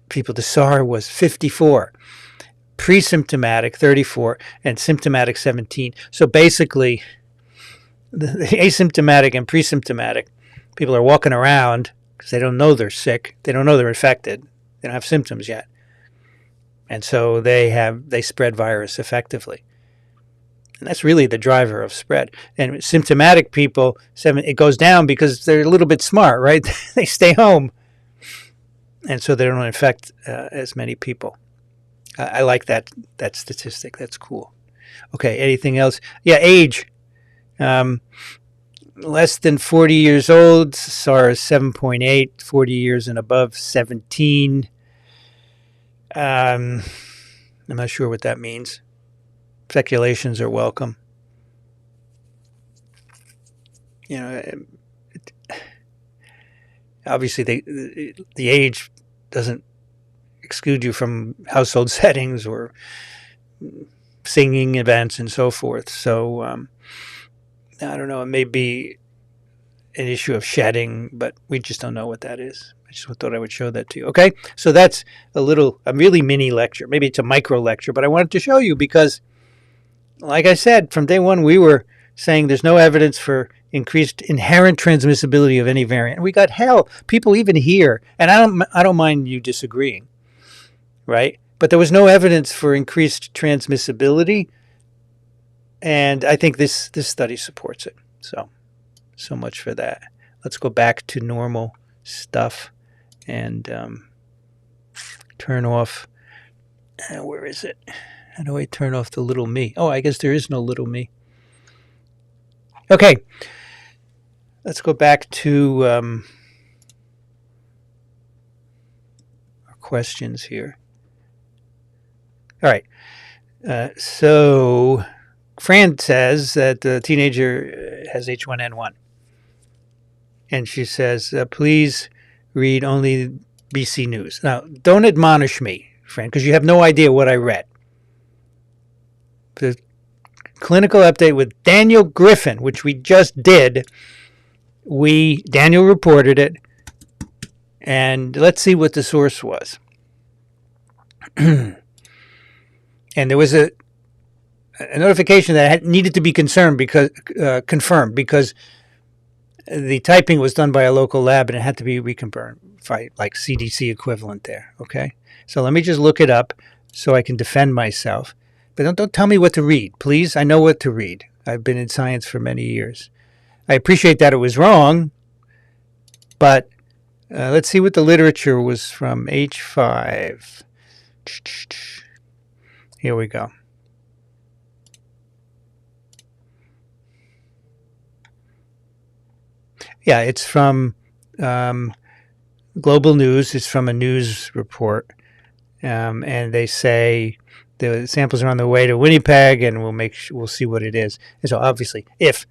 A: people, the SAR was 54, pre-symptomatic 34, and symptomatic 17. So basically, the asymptomatic and pre-symptomatic people are walking around because they don't know they're sick. They don't know they're infected. They don't have symptoms yet. And so they spread virus effectively. And that's really the driver of spread. And symptomatic people, it goes down because they're a little bit smart, right? They stay home. And so they don't infect as many people. I like that statistic. That's cool. Okay, anything else? Yeah, age. less than 40 years old, SARS 7.8, 40 years and above 17. I'm not sure what that means. Speculations are welcome. You know, obviously the age doesn't exclude you from household settings or singing events and so forth. So I don't know. It may be an issue of shedding, but we just don't know what that is. I just thought I would show that to you. Okay, so that's a really mini lecture. Maybe it's a micro lecture, but I wanted to show you because, like I said, from day one we were saying there's no evidence for increased inherent transmissibility of any variant. We got hell, people even here, and I don't mind you disagreeing, right? But there was no evidence for increased transmissibility, and I think this study supports it. So much for that. Let's go back to normal stuff and turn off. Where is it? How do I turn off the little me? Oh, I guess there is no little me. Okay. Let's go back to our questions here. All right. So Fran says that the teenager has H1N1. And she says, please read only BC News. Now, don't admonish me, Fran, because you have no idea what I read. The clinical update with Daniel Griffin, which we just did, Daniel reported it, and let's see what the source was. And there was a notification that needed to be confirmed because the typing was done by a local lab and it had to be reconfirmed, like CDC equivalent there. Okay, so let me just look it up so I can defend myself. But don't tell me what to read, please. I know what to read. I've been in science for many years. I appreciate that it was wrong, but let's see what the literature was from H5. Here we go. Yeah, it's from Global News. It's from a news report, and they say the samples are on the way to Winnipeg, and we'll see what it is. And so, obviously, if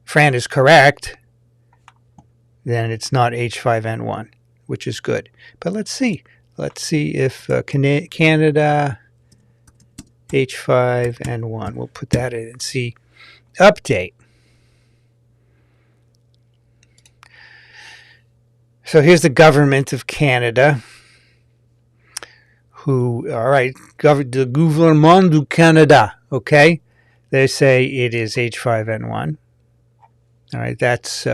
A: Fran is correct, then it's not H5N1, which is good. But let's see. Let's see if Canada H5N1. We'll put that in and see. Update. So here's the government of Canada. The gouvernement du Canada, okay? They say it is H5N1. All right, that's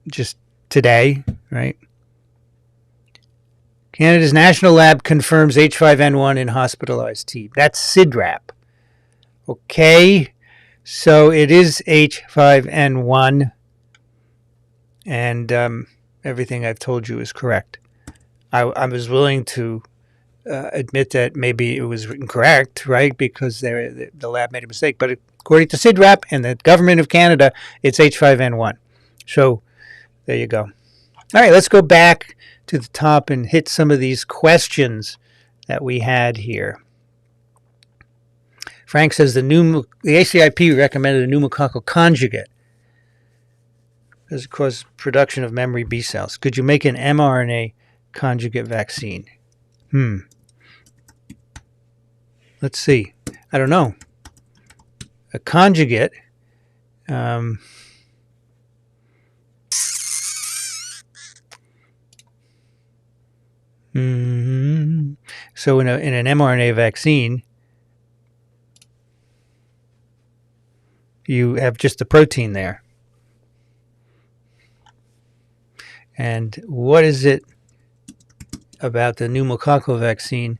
A: just today, right? Canada's national lab confirms H5N1 in hospitalized team. That's CIDRAP. Okay, so it is H5N1, and everything I've told you is correct. I was willing to admit that maybe it was incorrect, right, because the lab made a mistake. But according to CIDRAP and the government of Canada, it's H5N1. So there you go. All right, let's go back to the top and hit some of these questions that we had here. Frank says the ACIP recommended a pneumococcal conjugate as it causes production of memory B cells. Could you make an mRNA conjugate vaccine? Let's see. I don't know. A conjugate. So in an mRNA vaccine, you have just the protein there. And what is it about the pneumococcal vaccine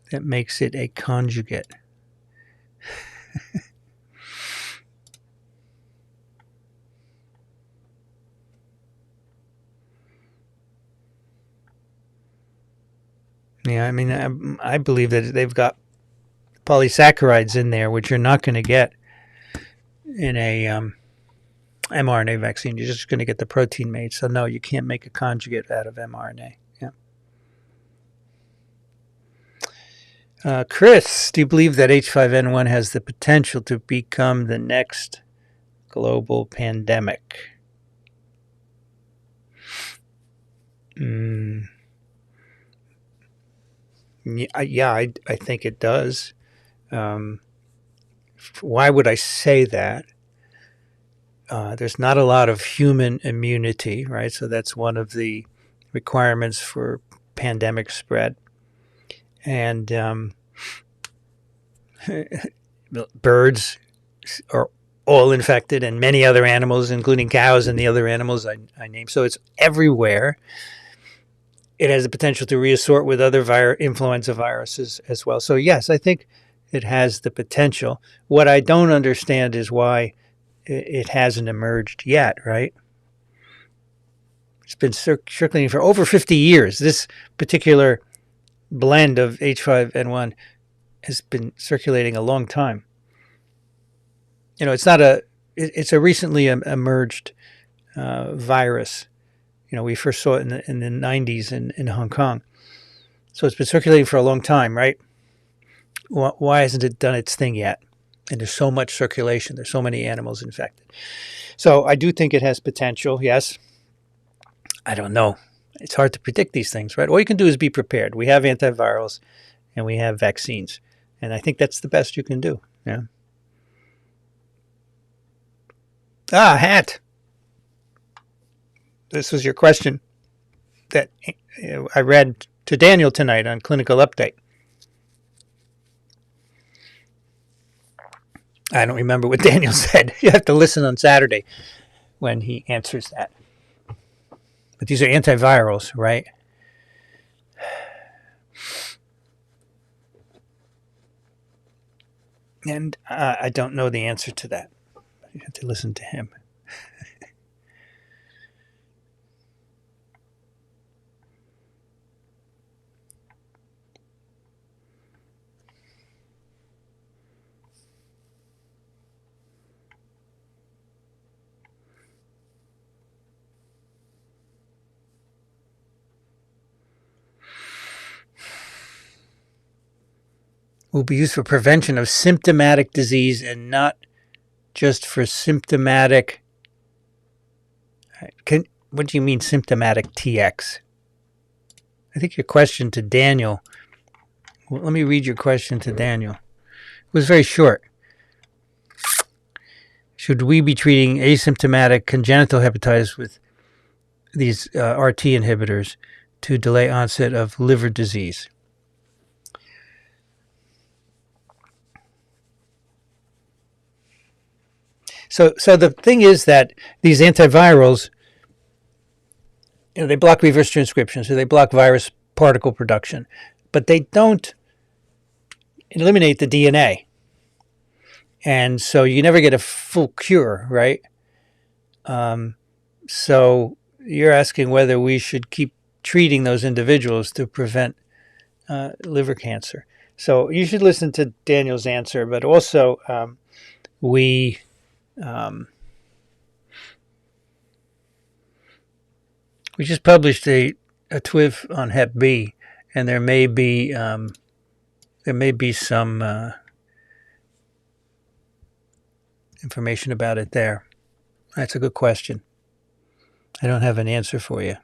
A: that makes it a conjugate? Yeah, I mean, I believe that they've got polysaccharides in there, which you're not going to get in a mRNA vaccine. You're just going to get the protein made. So no, you can't make a conjugate out of mRNA. Yeah. Chris, do you believe that H5N1 has the potential to become the next global pandemic? Yeah, I think it does. Why would I say that? There's not a lot of human immunity, right? So that's one of the requirements for pandemic spread. And birds are all infected, and many other animals, including cows and the other animals I named. So it's everywhere. It has the potential to reassort with other influenza viruses as well. So yes, I think it has the potential. What I don't understand is why it hasn't emerged yet, right? It's been circulating for over 50 years. This particular blend of H5N1 has been circulating a long time. It's not it's a recently emerged virus. We first saw it in the 90s in Hong Kong. So it's been circulating for a long time, right? Why hasn't it done its thing yet? And there's so much circulation. There's so many animals infected. So I do think it has potential, yes. I don't know. It's hard to predict these things, right? All you can do is be prepared. We have antivirals and we have vaccines. And I think that's the best you can do. Yeah. Hat. This was your question that I read to Daniel tonight on Clinical Update. I don't remember what Daniel said. You have to listen on Saturday when he answers that. But these are antivirals, right? And I don't know the answer to that. You have to listen to him. Will be used for prevention of symptomatic disease and not just for symptomatic. What do you mean symptomatic TX? I think your question to Daniel. Well, let me read your question to Daniel. It was very short. Should we be treating asymptomatic congenital hepatitis with these RT inhibitors to delay onset of liver disease? So the thing is that these antivirals, they block reverse transcription, so they block virus particle production, but they don't eliminate the DNA. And so you never get a full cure, right? So you're asking whether we should keep treating those individuals to prevent liver cancer. So you should listen to Daniel's answer, but also we just published a TWIV on Hep B, and there may be some information about it there. That's a good question. I don't have an answer for you.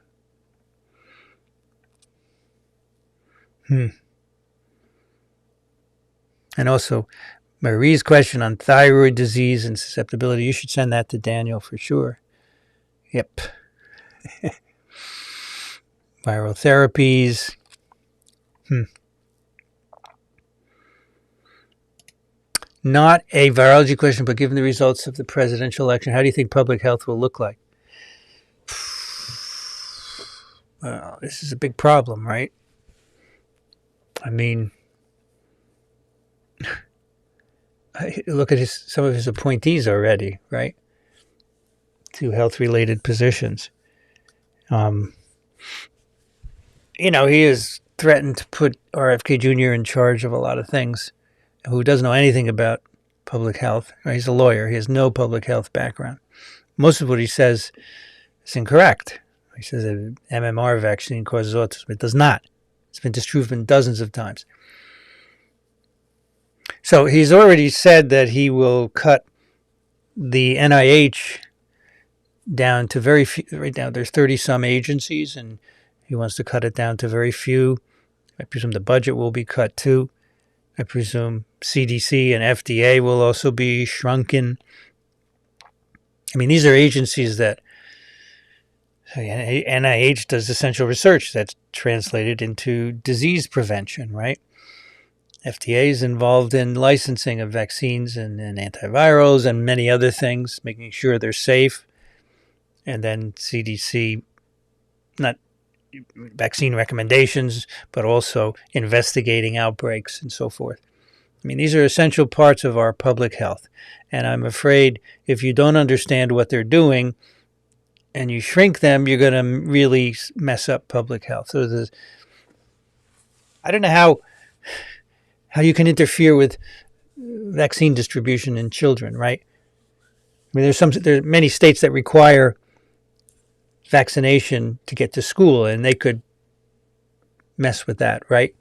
A: And also, Marie's question on thyroid disease and susceptibility, you should send that to Daniel for sure. Yep. Viral therapies. Not a virology question, but given the results of the presidential election, how do you think public health will look like? Well, this is a big problem, right? I mean, look at some of his appointees already, right? To health-related positions. He has threatened to put RFK Jr. in charge of a lot of things who doesn't know anything about public health. Right? He's a lawyer. He has no public health background. Most of what he says is incorrect. He says that MMR vaccine causes autism. It does not. It's been disproven dozens of times. So he's already said that he will cut the NIH down to very few. Right now, there's 30-some agencies, and he wants to cut it down to very few. I presume the budget will be cut too. I presume CDC and FDA will also be shrunken. I mean, these are agencies that NIH does essential research that's translated into disease prevention, right? FDA is involved in licensing of vaccines and antivirals and many other things, making sure they're safe. And then CDC, not vaccine recommendations, but also investigating outbreaks and so forth. I mean, these are essential parts of our public health. And I'm afraid if you don't understand what they're doing and you shrink them, you're going to really mess up public health. So I don't know how you can interfere with vaccine distribution in children, right? I mean, there are many states that require vaccination to get to school, and they could mess with that, right?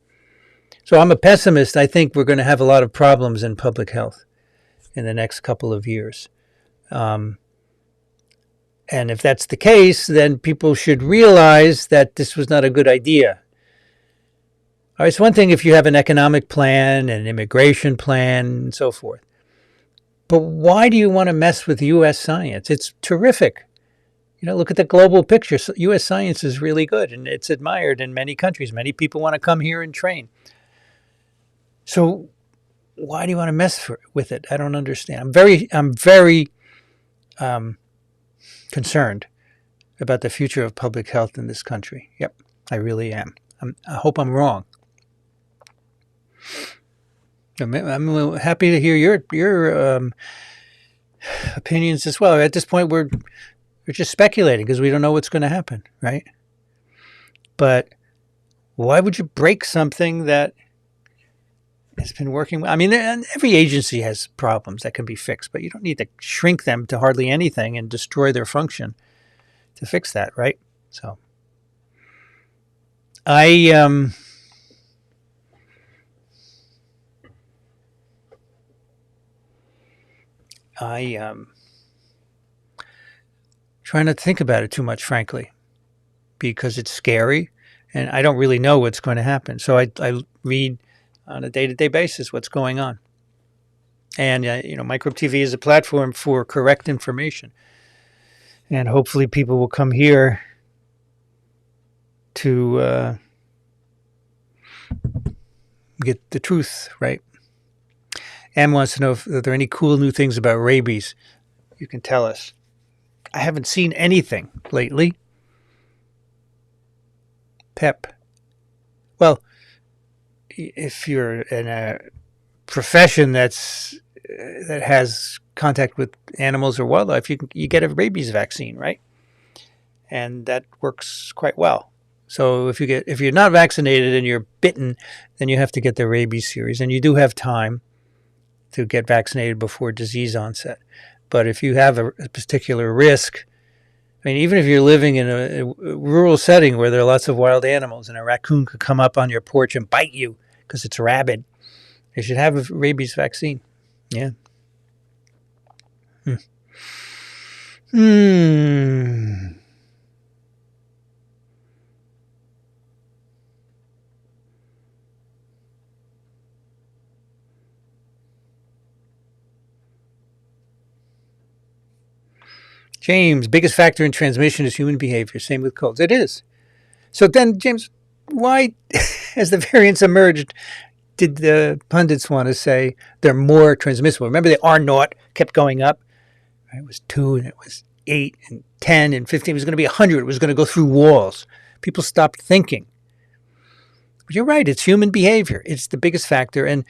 A: So I'm a pessimist. I think we're going to have a lot of problems in public health in the next couple of years. And if that's the case, then people should realize that this was not a good idea. All right, it's one thing if you have an economic plan, an immigration plan, and so forth. But why do you want to mess with U.S. science? It's terrific. Look at the global picture. U.S. science is really good, and it's admired in many countries. Many people want to come here and train. So why do you want to mess with it? I don't understand. I'm very concerned about the future of public health in this country. Yep, I really am. I hope I'm wrong. I'm happy to hear your opinions as well. At this point, we're just speculating because we don't know what's going to happen, right? But why would you break something that has been working well? I mean, every agency has problems that can be fixed, but you don't need to shrink them to hardly anything and destroy their function to fix that, right? So I try not to think about it too much, frankly, because it's scary and I don't really know what's going to happen. So I read on a day-to-day basis what's going on. And, Microbe TV is a platform for correct information. And hopefully people will come here to get the truth right. Anne wants to know if there are any cool new things about rabies. You can tell us. I haven't seen anything lately. Pep. Well, if you're in a profession that has contact with animals or wildlife, you get a rabies vaccine, right? And that works quite well. So if you're not vaccinated and you're bitten, then you have to get the rabies series, and you do have time to get vaccinated before disease onset. But if you have a particular risk, I mean, even if you're living in a rural setting where there are lots of wild animals and a raccoon could come up on your porch and bite you because it's rabid, you should have a rabies vaccine. Yeah. James, biggest factor in transmission is human behavior. Same with colds. It is. So then, James, why, as the variants emerged, did the pundits want to say they're more transmissible? Remember, the R naught kept going up. It was 2, and it was 8, and 10, and 15. It was going to be 100. It was going to go through walls. People stopped thinking. But you're right. It's human behavior. It's the biggest factor. And,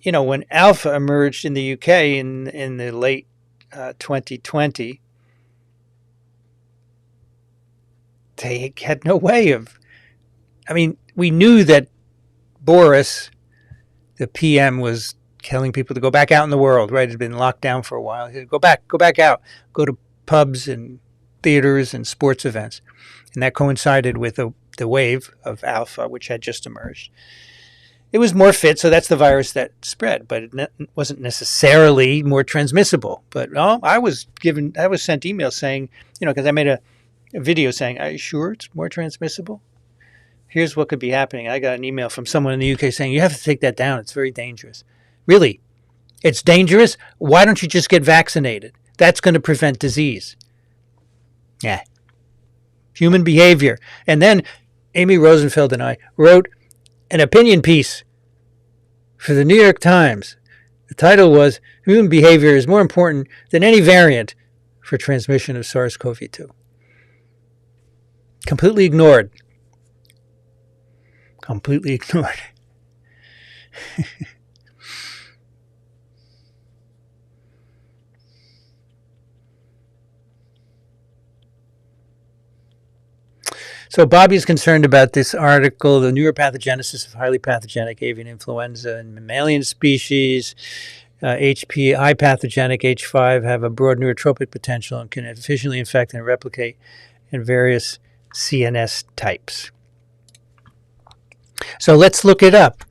A: when Alpha emerged in the UK in the late 2020, they had no way of, we knew that Boris, the PM was telling people to go back out in the world, right? It had been locked down for a while. He said, go back out, go to pubs and theaters and sports events. And that coincided with the wave of alpha, which had just emerged. It was more fit, so that's the virus that spread, but it wasn't necessarily more transmissible. But I was sent emails saying, because I made a video saying, are you sure it's more transmissible? Here's what could be happening. I got an email from someone in the UK saying, you have to take that down. It's very dangerous. Really? It's dangerous? Why don't you just get vaccinated? That's going to prevent disease. Yeah. Human behavior. And then Amy Rosenfeld and I wrote an opinion piece for the New York Times. The title was, Human Behavior is More Important Than Any Variant for Transmission of SARS-CoV-2. Completely ignored. Completely ignored. So Bobby's concerned about this article, the neuropathogenesis of highly pathogenic avian influenza in mammalian species. HP, high pathogenic H5 have a broad neurotropic potential and can efficiently infect and replicate in various CNS types. So let's look it up.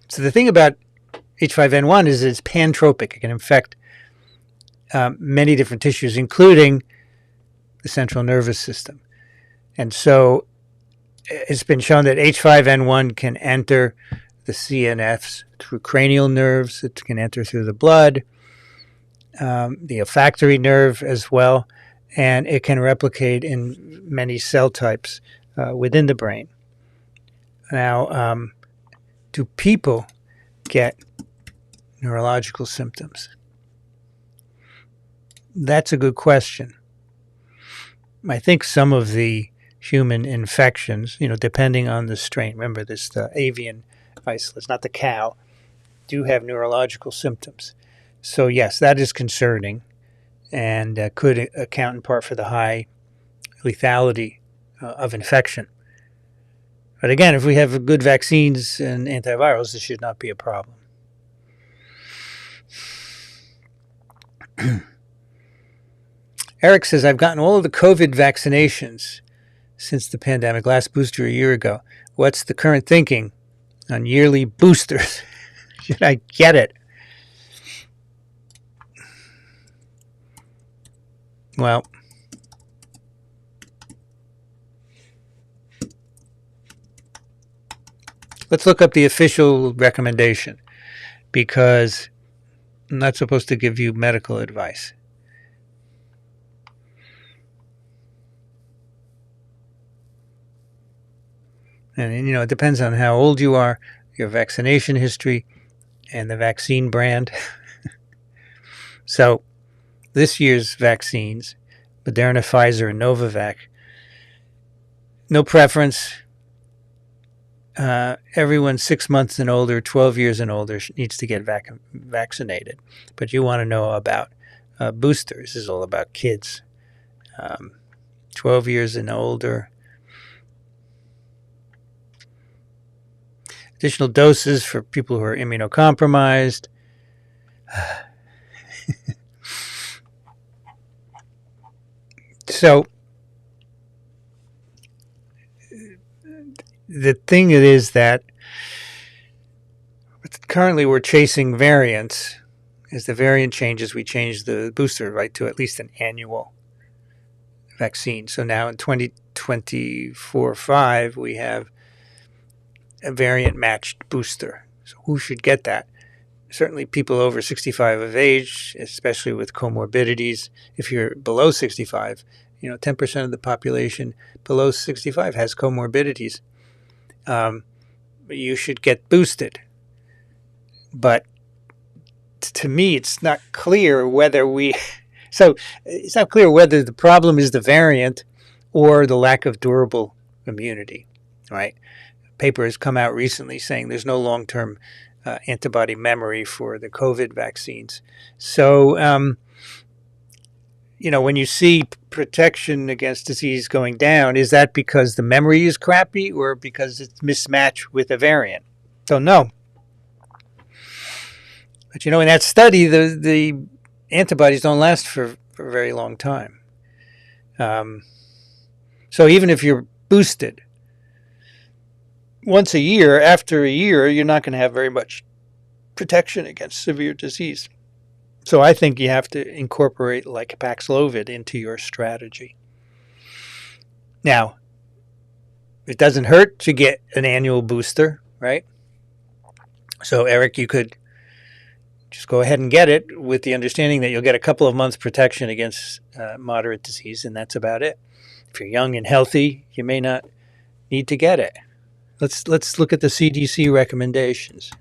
A: So the thing about H5N1 is it's pantropic. It can infect many different tissues, including the central nervous system. And so it's been shown that H5N1 can enter the CNS through cranial nerves. It can enter through the blood, the olfactory nerve as well, and it can replicate in many cell types within the brain. Now, do people get neurological symptoms? That's a good question. I think some of the human infections, depending on the strain, remember this, the avian isolates, not the cow, do have neurological symptoms. So yes, that is concerning and could account in part for the high lethality of infection. But again, if we have good vaccines and antivirals, this should not be a problem. Eric says, I've gotten all of the COVID vaccinations since the pandemic, last booster a year ago. What's the current thinking on yearly boosters? Should I get it? Well, let's look up the official recommendation, because I'm not supposed to give you medical advice. And, it depends on how old you are, your vaccination history, and the vaccine brand. So this year's vaccines, Moderna, Pfizer, and Novavax, no preference. Everyone 6 months and older, 12 years and older needs to get vaccinated. But you want to know about boosters. This is all about kids. 12 years and older. Additional doses for people who are immunocompromised. So the thing is that currently we're chasing variants. As the variant changes, we change the booster, right, to at least an annual vaccine. So now in 2024-5, we have a variant-matched booster. So who should get that? Certainly people over 65 of age, especially with comorbidities. If you're below 65, 10% of the population below 65 has comorbidities. You should get boosted. But to me, it's not clear whether it's not clear whether the problem is the variant or the lack of durable immunity, right? A paper has come out recently saying there's no long-term antibody memory for the COVID vaccines. So, when you see protection against disease going down, is that because the memory is crappy or because it's mismatched with a variant? Don't know. But in that study, the antibodies don't last for a very long time. So even if you're boosted once a year, after a year, you're not going to have very much protection against severe disease. So I think you have to incorporate like Paxlovid into your strategy. Now, it doesn't hurt to get an annual booster, right? So Eric, you could just go ahead and get it with the understanding that you'll get a couple of months protection against moderate disease, and that's about it. If you're young and healthy, you may not need to get it. Let's look at the CDC recommendations.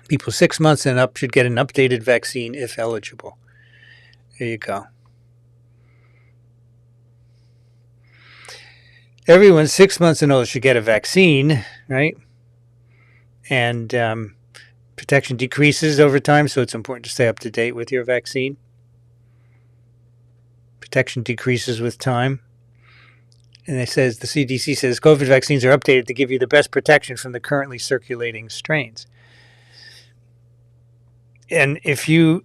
A: People 6 months and up should get an updated vaccine if eligible. There you go. Everyone 6 months and older should get a vaccine, right? And protection decreases over time, so it's important to stay up to date with your vaccine. Protection decreases with time. And the CDC says COVID vaccines are updated to give you the best protection from the currently circulating strains. And if you,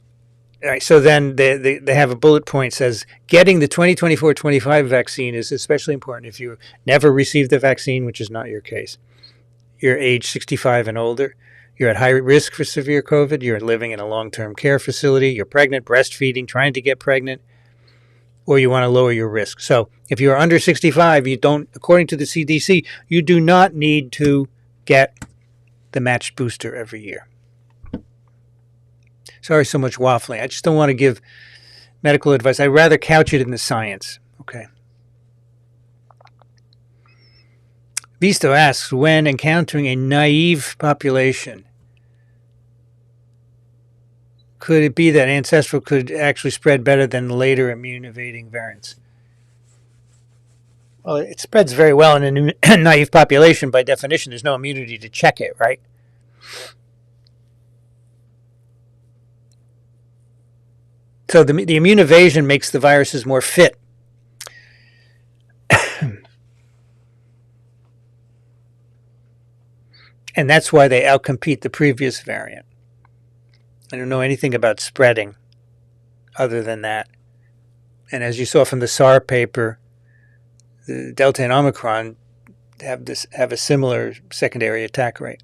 A: all right, so then they have a bullet point says getting the 2024-25 vaccine is especially important if you never received the vaccine, which is not your case. You're age 65 and older. You're at high risk for severe COVID. You're living in a long-term care facility. You're pregnant, breastfeeding, trying to get pregnant, or you want to lower your risk. So if you're under 65, you don't, according to the CDC, you do not need to get the matched booster every year. Sorry so much waffling. I just don't want to give medical advice. I'd rather couch it in the science. Okay. Visto asks, when encountering a naive population, could it be that ancestral could actually spread better than later immune-evading variants? Well, it spreads very well in a naive population. By definition, there's no immunity to check it, right? So the immune evasion makes the viruses more fit. And that's why they outcompete the previous variant. I don't know anything about spreading other than that. And as you saw from the SAR paper, the Delta and Omicron have a similar secondary attack rate.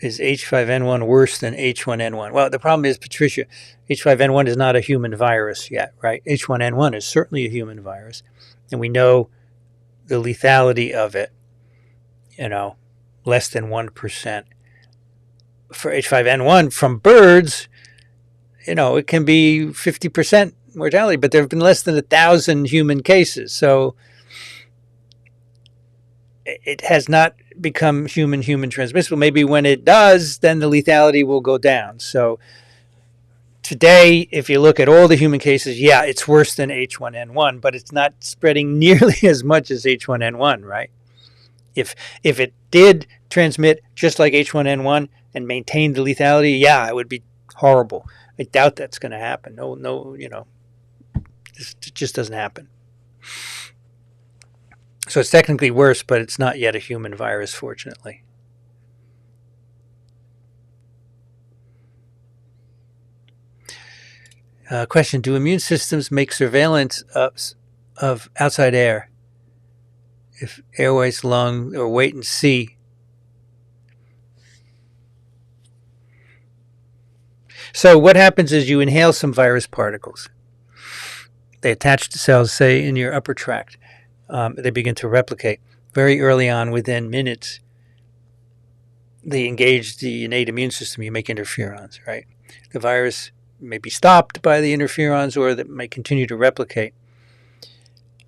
A: Is H5N1 worse than H1N1? Well, the problem is, Patricia, H5N1 is not a human virus yet, right? H1N1 is certainly a human virus, and we know the lethality of it, less than 1%. For H5N1 from birds, it can be 50% mortality, but there have been less than 1,000 human cases. So it has not become human transmissible. Maybe when it does, then the lethality will go down. So today, if you look at all the human cases, yeah, it's worse than H1N1, but it's not spreading nearly as much as H1N1, right? If it did transmit just like H1N1 and maintain the lethality, yeah, it would be horrible. I doubt that's going to happen. No, it just doesn't happen. So it's technically worse, but it's not yet a human virus, fortunately. Question, do immune systems make surveillance of outside air? If airways, lung, or wait and see? So what happens is you inhale some virus particles. They attach to cells, say, in your upper tract. They begin to replicate. Very early on, within minutes, they engage the innate immune system. You make interferons, right? The virus may be stopped by the interferons, or that may continue to replicate.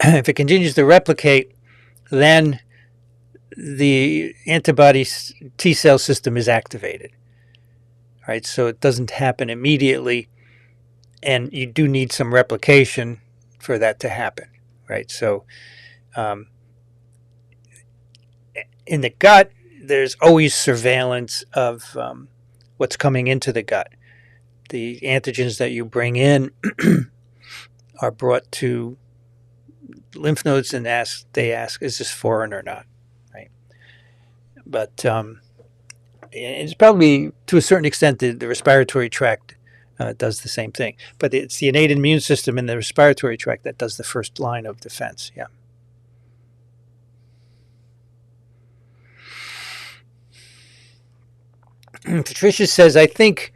A: If it continues to replicate, then the antibody T cell system is activated. Right? So it doesn't happen immediately. and you do need some replication for that to happen, right? So um, in the gut, there's always surveillance of what's coming into the gut. The antigens that you bring in are brought to lymph nodes and they ask, is this foreign or not, right? But it's probably, to a certain extent, the respiratory tract does the same thing. But it's the innate immune system in the respiratory tract that does the first line of defense, yeah. Patricia says, I think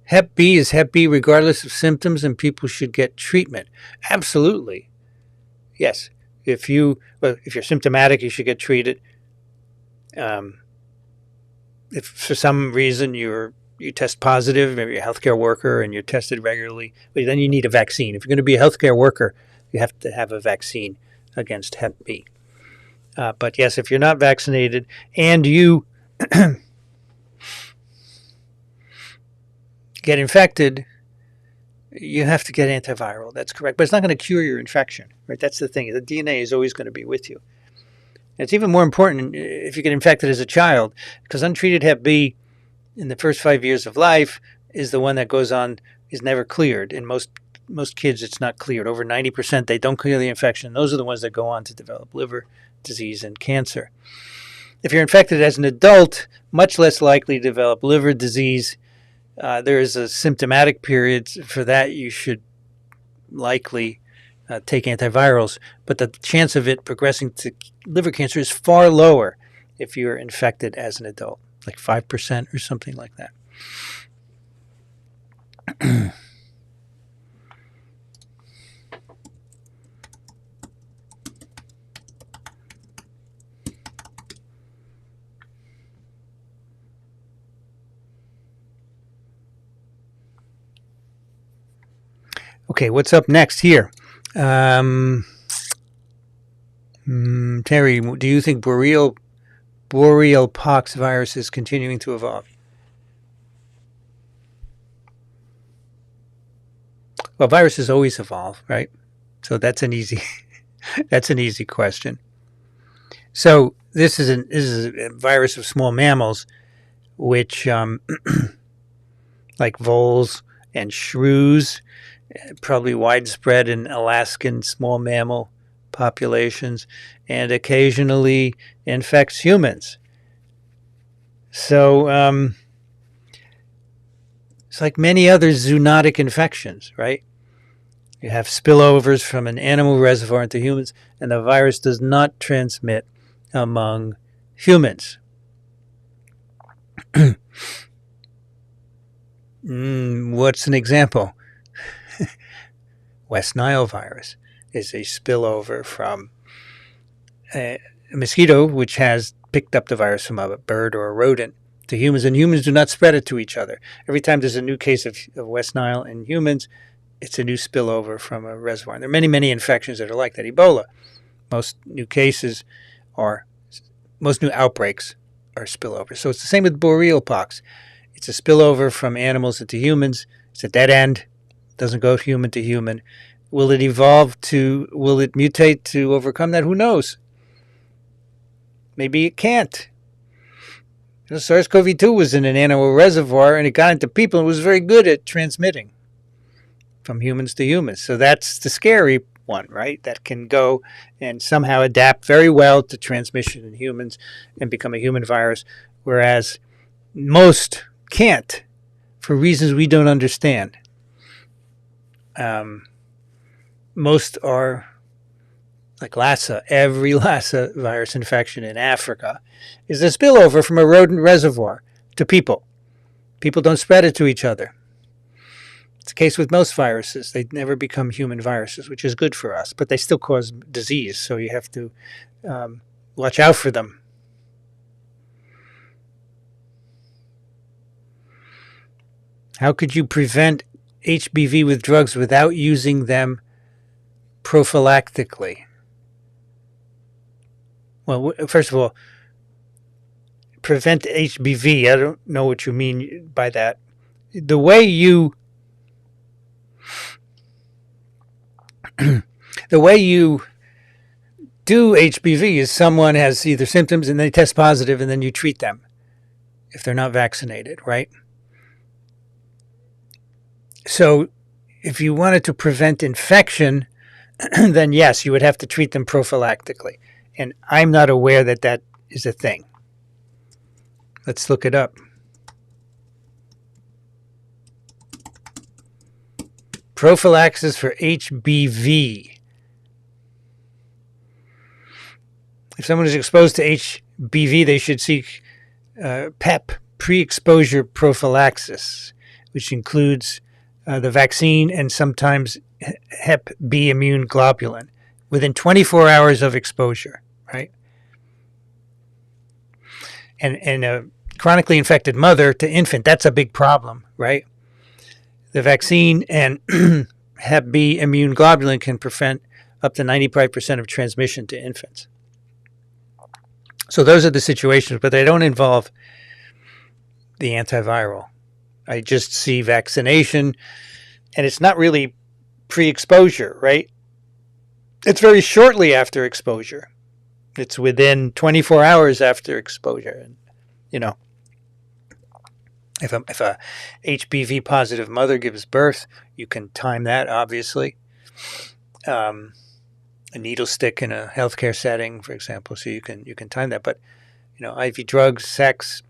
A: Hep B is Hep B regardless of symptoms and people should get treatment. Absolutely. Yes. If you're symptomatic, you should get treated. If for some reason you test positive, maybe you're a healthcare worker and you're tested regularly, then you need a vaccine. If you're going to be a healthcare worker, you have to have a vaccine against Hep B. But yes, if you're not vaccinated and you get infected, you have to get antiviral. That's correct. But it's not going to cure your infection, right? That's the thing. The DNA is always going to be with you. It's even more important if you get infected as a child, because untreated Hep B in the first 5 years of life is the one that goes on, is never cleared. In most kids, it's not cleared. Over 90%, they don't clear the infection. Those are the ones that go on to develop liver disease and cancer. If you're infected as an adult, much less likely to develop liver disease. There is a symptomatic period. For that, you should likely take antivirals, but the chance of it progressing to liver cancer is far lower if you're infected as an adult, like 5% or something like that. Okay, what's up next here? Terry, do you think boreal pox virus is continuing to evolve? Well, viruses always evolve, right? So that's an easy question. So this is a virus of small mammals, which like voles and shrews, probably widespread in Alaskan small mammal populations, and occasionally infects humans. So it's like many other zoonotic infections, right? You have spillovers from an animal reservoir into humans, and the virus does not transmit among humans. What's an example? West Nile virus is a spillover from a mosquito, which has picked up the virus from a bird or a rodent, to humans, and humans do not spread it to each other. Every time there's a new case of West Nile in humans, it's a new spillover from a reservoir. And there are many, many infections that are like that. Ebola, most new outbreaks are spillovers. So it's the same with boreal pox. It's a spillover from animals into humans. It's a dead end. It doesn't go human to human. Will it mutate to overcome that? Who knows? Maybe it can't. SARS-CoV-2 was in an animal reservoir and it got into people and was very good at transmitting from humans to humans. So that's the scary one, right? That can go and somehow adapt very well to transmission in humans and become a human virus, whereas most can't for reasons we don't understand. Most are like Lassa. Every Lassa virus infection in Africa is a spillover from a rodent reservoir to people. People don't spread it to each other. It's the case with most viruses. They never become human viruses, which is good for us, but they still cause disease, so you have to watch out for them. How could you prevent HBV with drugs without using them prophylactically? Well, first of all, prevent HBV. I don't know what you mean by that. The way you The way you do HBV is someone has either symptoms and they test positive and then you treat them if they're not vaccinated, right? So if you wanted to prevent infection, then yes, you would have to treat them prophylactically. And I'm not aware that that is a thing. Let's look it up. Prophylaxis for HBV. If someone is exposed to HBV, they should seek PEP, pre-exposure prophylaxis, which includes the vaccine and sometimes Hep B immune globulin within 24 hours of exposure, right? And a chronically infected mother to infant, that's a big problem, right? The vaccine and Hep B immune globulin can prevent up to 95% of transmission to infants. So those are the situations, but they don't involve the antiviral. I just see vaccination, and it's not really pre-exposure, right? It's very shortly after exposure. It's within 24 hours after exposure. And, you know, if a HBV positive mother gives birth, you can time that, obviously. A needle stick in a healthcare setting, for example, so you can time that. But, you know, IV drugs, sex,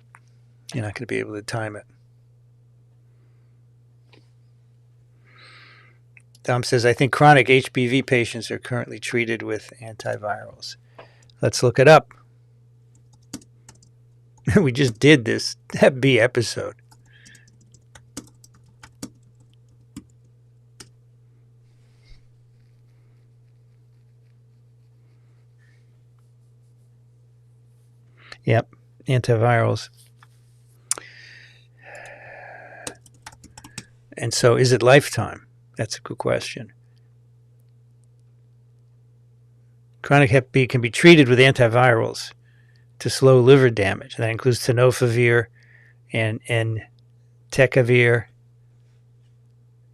A: you're not going to be able to time it. Tom says, I think chronic HBV patients are currently treated with antivirals. Let's look it up. We just did this Hep B episode. Yep, antivirals. And so is it lifetime? That's a good question. Chronic Hep B can be treated with antivirals to slow liver damage. That includes tenofovir and entecavir.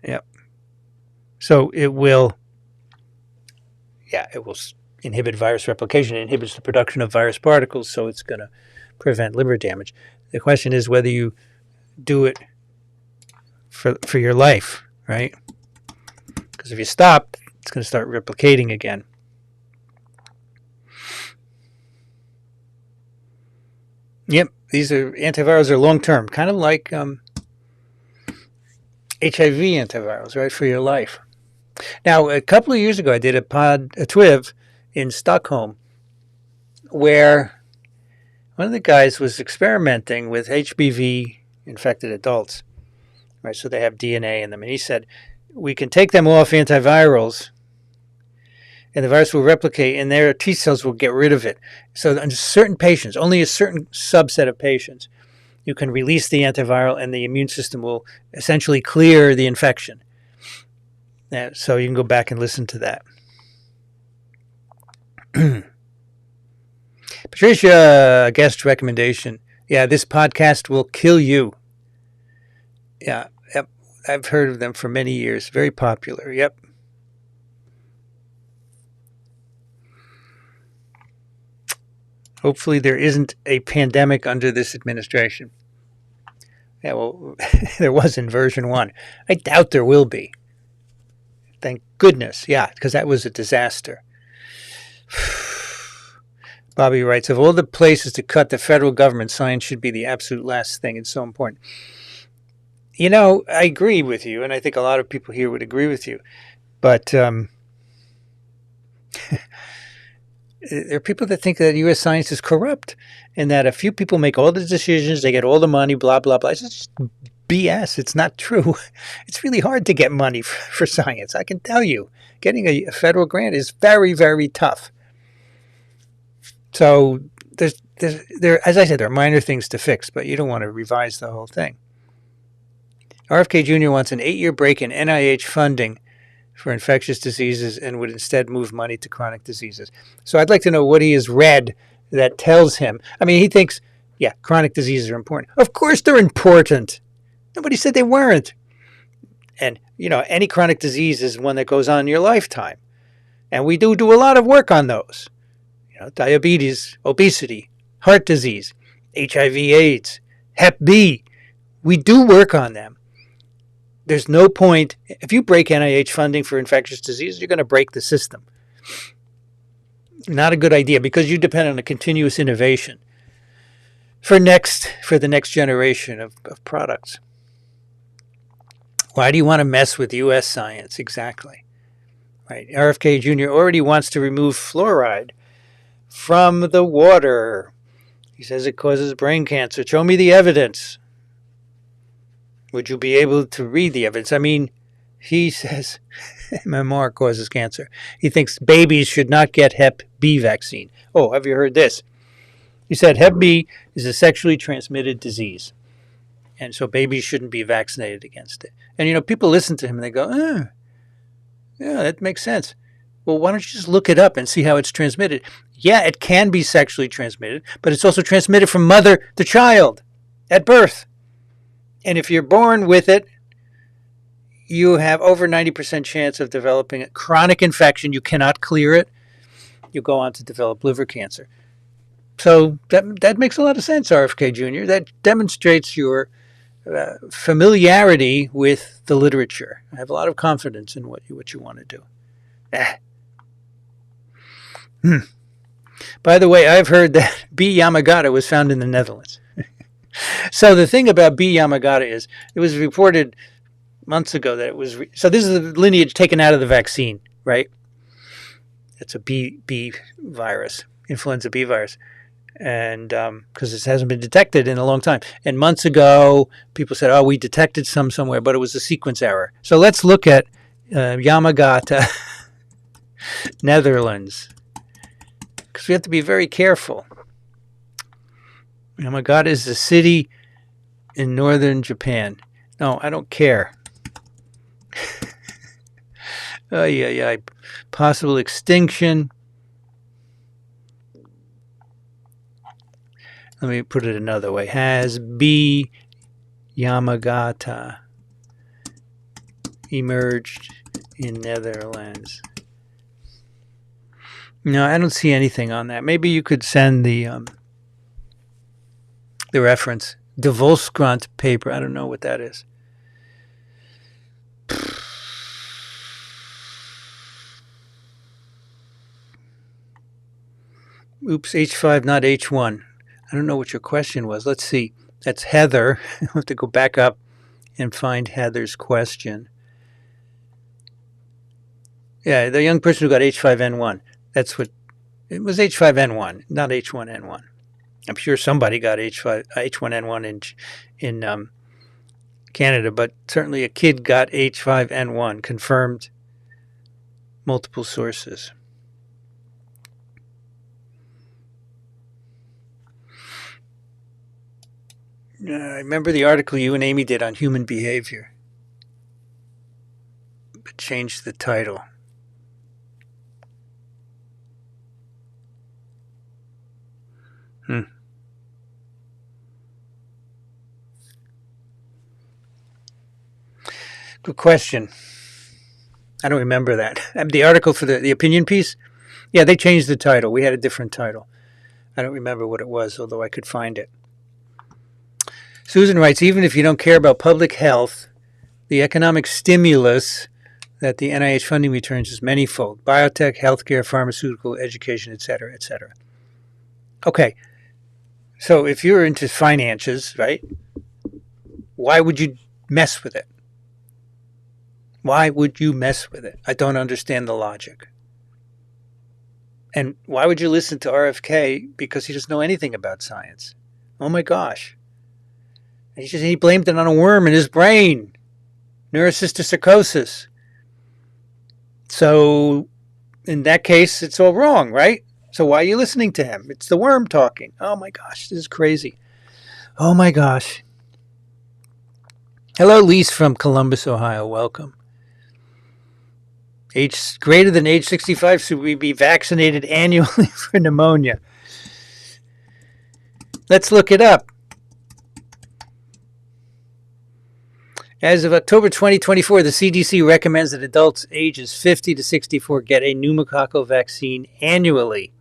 A: Yep. So it will inhibit virus replication. It inhibits the production of virus particles, so it's going to prevent liver damage. The question is whether you do it for your life, right? Because if you stop, it's going to start replicating again. Yep, these antivirals are long-term, kind of like HIV antivirals, right, for your life. Now, a couple of years ago, I did a TWIV in Stockholm where one of the guys was experimenting with HBV-infected adults, right? So they have DNA in them. And he said, we can take them off antivirals and the virus will replicate and their T cells will get rid of it. So on certain patients, only a certain subset of patients, you can release the antiviral and the immune system will essentially clear the infection. So you can go back and listen to that. Patricia, guest recommendation. Yeah, this podcast will kill you. Yeah, yep. I've heard of them for many years. Very popular. Yep. Hopefully there isn't a pandemic under this administration. Yeah, well, there was in version 1. I doubt there will be. Thank goodness. Yeah, because that was a disaster. Bobby writes, of all the places to cut the federal government, science should be the absolute last thing. It's so important. You know, I agree with you, and I think a lot of people here would agree with you. But there are people that think that U.S. science is corrupt and that a few people make all the decisions, they get all the money, blah, blah, blah. It's just BS. It's not true. It's really hard to get money for science. I can tell you, getting a federal grant is very, very tough. So there, as I said, there are minor things to fix, but you don't want to revise the whole thing. RFK Jr. wants an 8-year break in NIH funding for infectious diseases and would instead move money to chronic diseases. So I'd like to know what he has read that tells him. I mean, he thinks, yeah, chronic diseases are important. Of course they're important. Nobody said they weren't. And, you know, any chronic disease is one that goes on in your lifetime. And we do a lot of work on those. Diabetes, obesity, heart disease, HIV, AIDS, Hep B. We do work on them. There's no point. If you break NIH funding for infectious diseases, you're going to break the system. Not a good idea, because you depend on a continuous innovation for the next generation of products. Why do you want to mess with U.S. science? Exactly. Right. RFK Jr. already wants to remove fluoride from the water. He says it causes brain cancer. Show me the evidence. Would you be able to read the evidence? I mean, he says MMR causes cancer. He thinks babies should not get Hep B vaccine. Oh, have you heard this? He said Hep B is a sexually transmitted disease, and so babies shouldn't be vaccinated against it. And, people listen to him and they go, yeah, that makes sense. Well, why don't you just look it up and see how it's transmitted? Yeah, it can be sexually transmitted, but it's also transmitted from mother to child at birth. And if you're born with it, you have over 90% chance of developing a chronic infection. You cannot clear it. You go on to develop liver cancer. So that makes a lot of sense, RFK Jr. That demonstrates your familiarity with the literature. I have a lot of confidence in what you want to do. By the way, I've heard that B. yamagata was found in the Netherlands. So the thing about B. yamagata is it was reported months ago that it was... So this is the lineage taken out of the vaccine, right? It's a B virus, influenza B virus. And because this hasn't been detected in a long time. And months ago, people said, we detected some somewhere, but it was a sequence error. So let's look at Yamagata, Netherlands, because we have to be very careful. Yamagata is a city in northern Japan. No, I don't care. Possible extinction. Let me put it another way. Has B. Yamagata emerged in Netherlands? No, I don't see anything on that. Maybe you could send the reference. De Volkskrant paper. I don't know what that is. Oops, H5, not H1. I don't know what your question was. Let's see. That's Heather. I'll have to go back up and find Heather's question. Yeah, the young person who got H5N1. That's what it was. H5N1, not H1N1. I'm sure somebody got H1N1 in Canada, but certainly a kid got H5N1, confirmed, multiple sources. I remember the article you and Amy did on human behavior, but changed the title. Good question. I don't remember that. The article for the opinion piece? Yeah, they changed the title. We had a different title. I don't remember what it was, although I could find it. Susan writes, even if you don't care about public health, the economic stimulus that the NIH funding returns is manyfold. Biotech, healthcare, pharmaceutical, education, etc., etc. Okay, so if you're into finances, right, why would you mess with it? Why would you mess with it? I don't understand the logic. And why would you listen to RFK? Because he doesn't know anything about science. Oh my gosh. He blamed it on a worm in his brain. Neurocysticercosis. So in that case, it's all wrong, right? So why are you listening to him? It's the worm talking. Oh my gosh, this is crazy. Oh my gosh. Hello, Lise from Columbus, Ohio. Welcome. Greater than age 65, should we be vaccinated annually for pneumonia? Let's look it up. As of October 2024, the CDC recommends that adults ages 50 to 64 get a pneumococcal vaccine annually.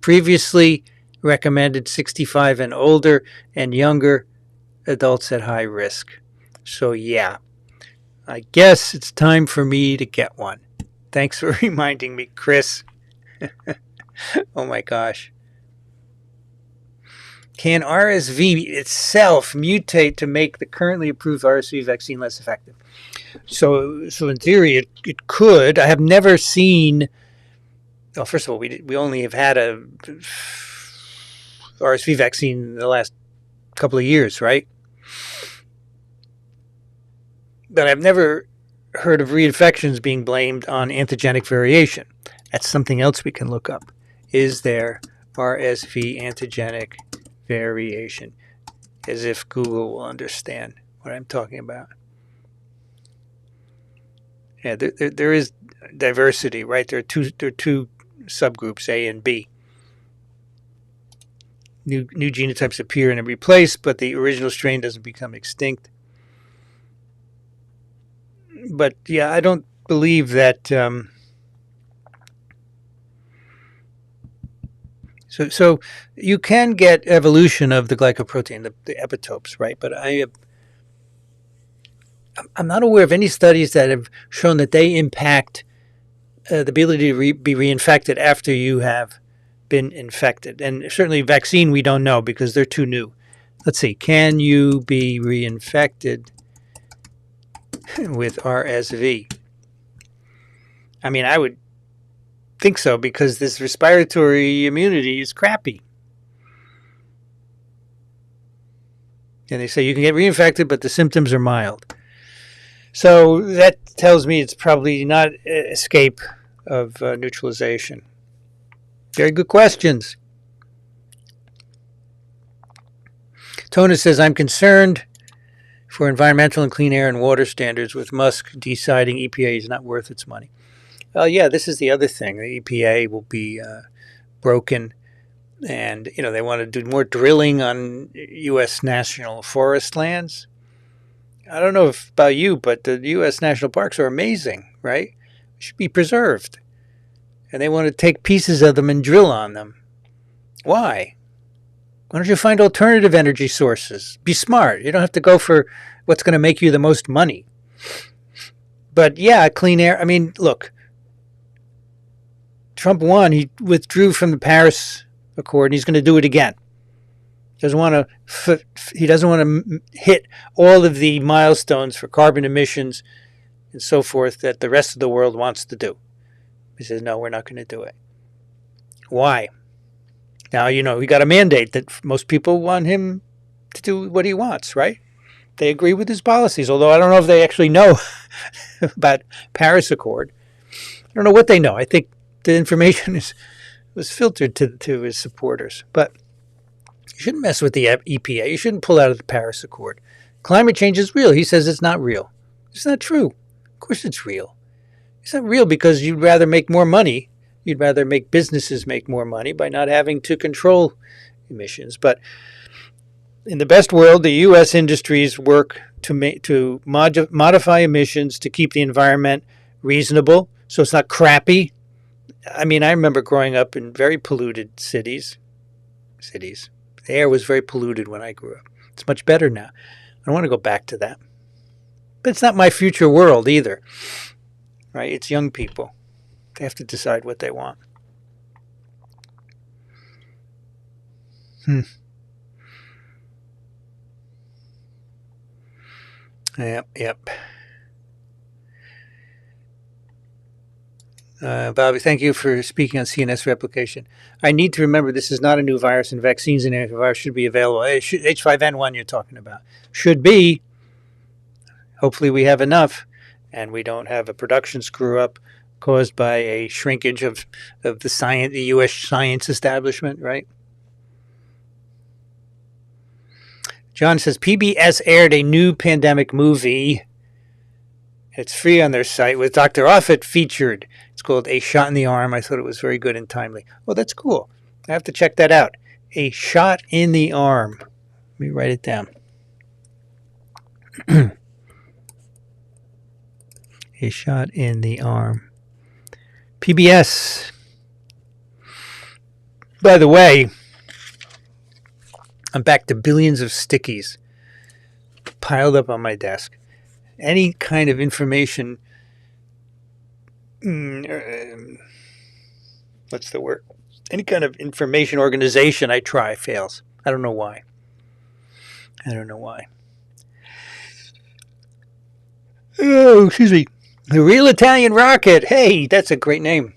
A: Previously recommended 65 and older and younger adults at high risk. So yeah, I guess it's time for me to get one. Thanks for reminding me, Chris. Oh my gosh. Can RSV itself mutate to make the currently approved RSV vaccine less effective? So in theory, it could. I have never seen. Well, first of all, we only have had a RSV vaccine in the last couple of years, right? But I've never heard of reinfections being blamed on antigenic variation. That's something else we can look up. Is there RSV antigenic variation? As if Google will understand what I'm talking about. Yeah, there is diversity, right? There are two subgroups, A and B. New genotypes appear and are replaced, but the original strain doesn't become extinct. But yeah, I don't believe that. So you can get evolution of the glycoprotein, the epitopes, right? But I'm not aware of any studies that have shown that they impact the ability to be reinfected after you have been infected. And certainly vaccine, we don't know because they're too new. Let's see. Can you be reinfected with RSV? I mean, I would think so because this respiratory immunity is crappy. And they say you can get reinfected, but the symptoms are mild. So that tells me it's probably not escape of neutralization. Very good questions. Tona says, I'm concerned for environmental and clean air and water standards with Musk deciding EPA is not worth its money. Well, yeah, this is the other thing. The EPA will be broken, and they want to do more drilling on U.S. national forest lands. I don't know about you, but the U.S. national parks are amazing, right? Should be preserved. And they want to take pieces of them and drill on them. Why? Why don't you find alternative energy sources? Be smart. You don't have to go for what's going to make you the most money. But yeah, clean air. I mean, look, Trump won. He withdrew from the Paris Accord, and he's going to do it again. He doesn't want to hit all of the milestones for carbon emissions and so forth that the rest of the world wants to do. He says, no, we're not going to do it. Why? Now, we got a mandate that most people want him to do what he wants, right? They agree with his policies, although I don't know if they actually know about Paris Accord. I don't know what they know. I think the information was filtered to his supporters. But you shouldn't mess with the EPA. You shouldn't pull out of the Paris Accord. Climate change is real. He says it's not real. It's not true. Of course it's real. It's not real because you'd rather make more money. You'd rather make businesses make more money by not having to control emissions. But in the best world, the U.S. industries work to modify emissions to keep the environment reasonable so it's not crappy. I mean, I remember growing up in very polluted cities. The air was very polluted when I grew up. It's much better now. I don't want to go back to that. But it's not my future world either. Right? It's young people. They have to decide what they want. Yep. Bobby, thank you for speaking on CNS replication. I need to remember this is not a new virus, and vaccines and antivirus should be available. H5N1 you're talking about. Should be. Hopefully we have enough, and we don't have a production screw-up caused by a shrinkage of the U.S. science establishment, right? John says, PBS aired a new pandemic movie. It's free on their site with Dr. Offit featured. It's called A Shot in the Arm. I thought it was very good and timely. Well, that's cool. I have to check that out. A Shot in the Arm. Let me write it down. a shot in the arm. PBS. By the way, I'm back to billions of stickies piled up on my desk. Any kind of information, what's the word? Any kind of information organization I try fails. I don't know why. Oh, excuse me. The Real Italian Rocket. Hey, that's a great name.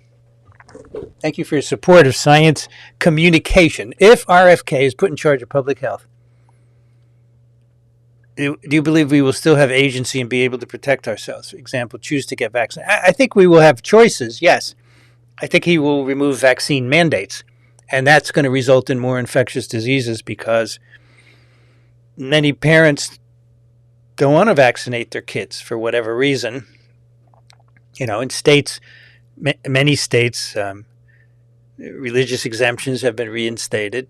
A: Thank you for your support of science communication. If RFK is put in charge of public health, do you believe we will still have agency and be able to protect ourselves? For example, choose to get vaccinated. I think we will have choices, yes. I think he will remove vaccine mandates, and that's going to result in more infectious diseases because many parents don't want to vaccinate their kids for whatever reason. In states, many states, religious exemptions have been reinstated,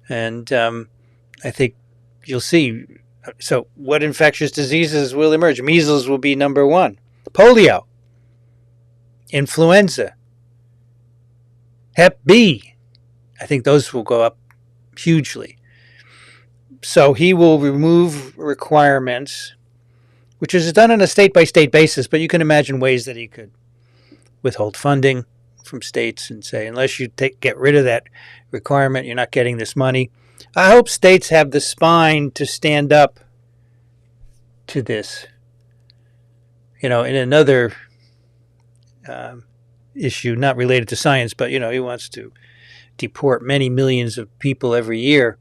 A: and I think you'll see. So what infectious diseases will emerge? Measles will be number one. Polio, influenza, Hep B. I think those will go up hugely. So he will remove requirements, which is done on a state-by-state basis, but you can imagine ways that he could withhold funding from states and say, unless you get rid of that requirement, you're not getting this money. I hope states have the spine to stand up to this. In another issue, not related to science, but, he wants to deport many millions of people every year.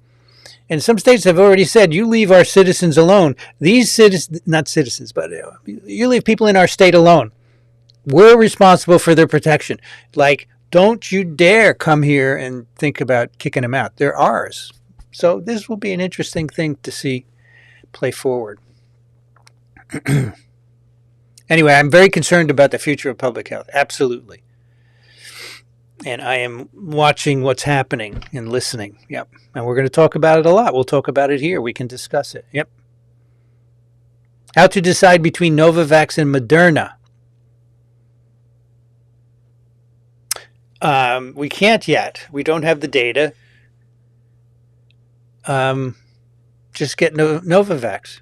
A: And some states have already said, you leave our citizens alone. These citizens, not citizens, but you leave people in our state alone. We're responsible for their protection. Like, don't you dare come here and think about kicking them out. They're ours. So this will be an interesting thing to see play forward. Anyway, I'm very concerned about the future of public health. Absolutely. And I am watching what's happening and listening. Yep. And we're going to talk about it a lot. We'll talk about it here. We can discuss it. Yep. How to decide between Novavax and Moderna. We can't yet. We don't have the data. Just get Novavax.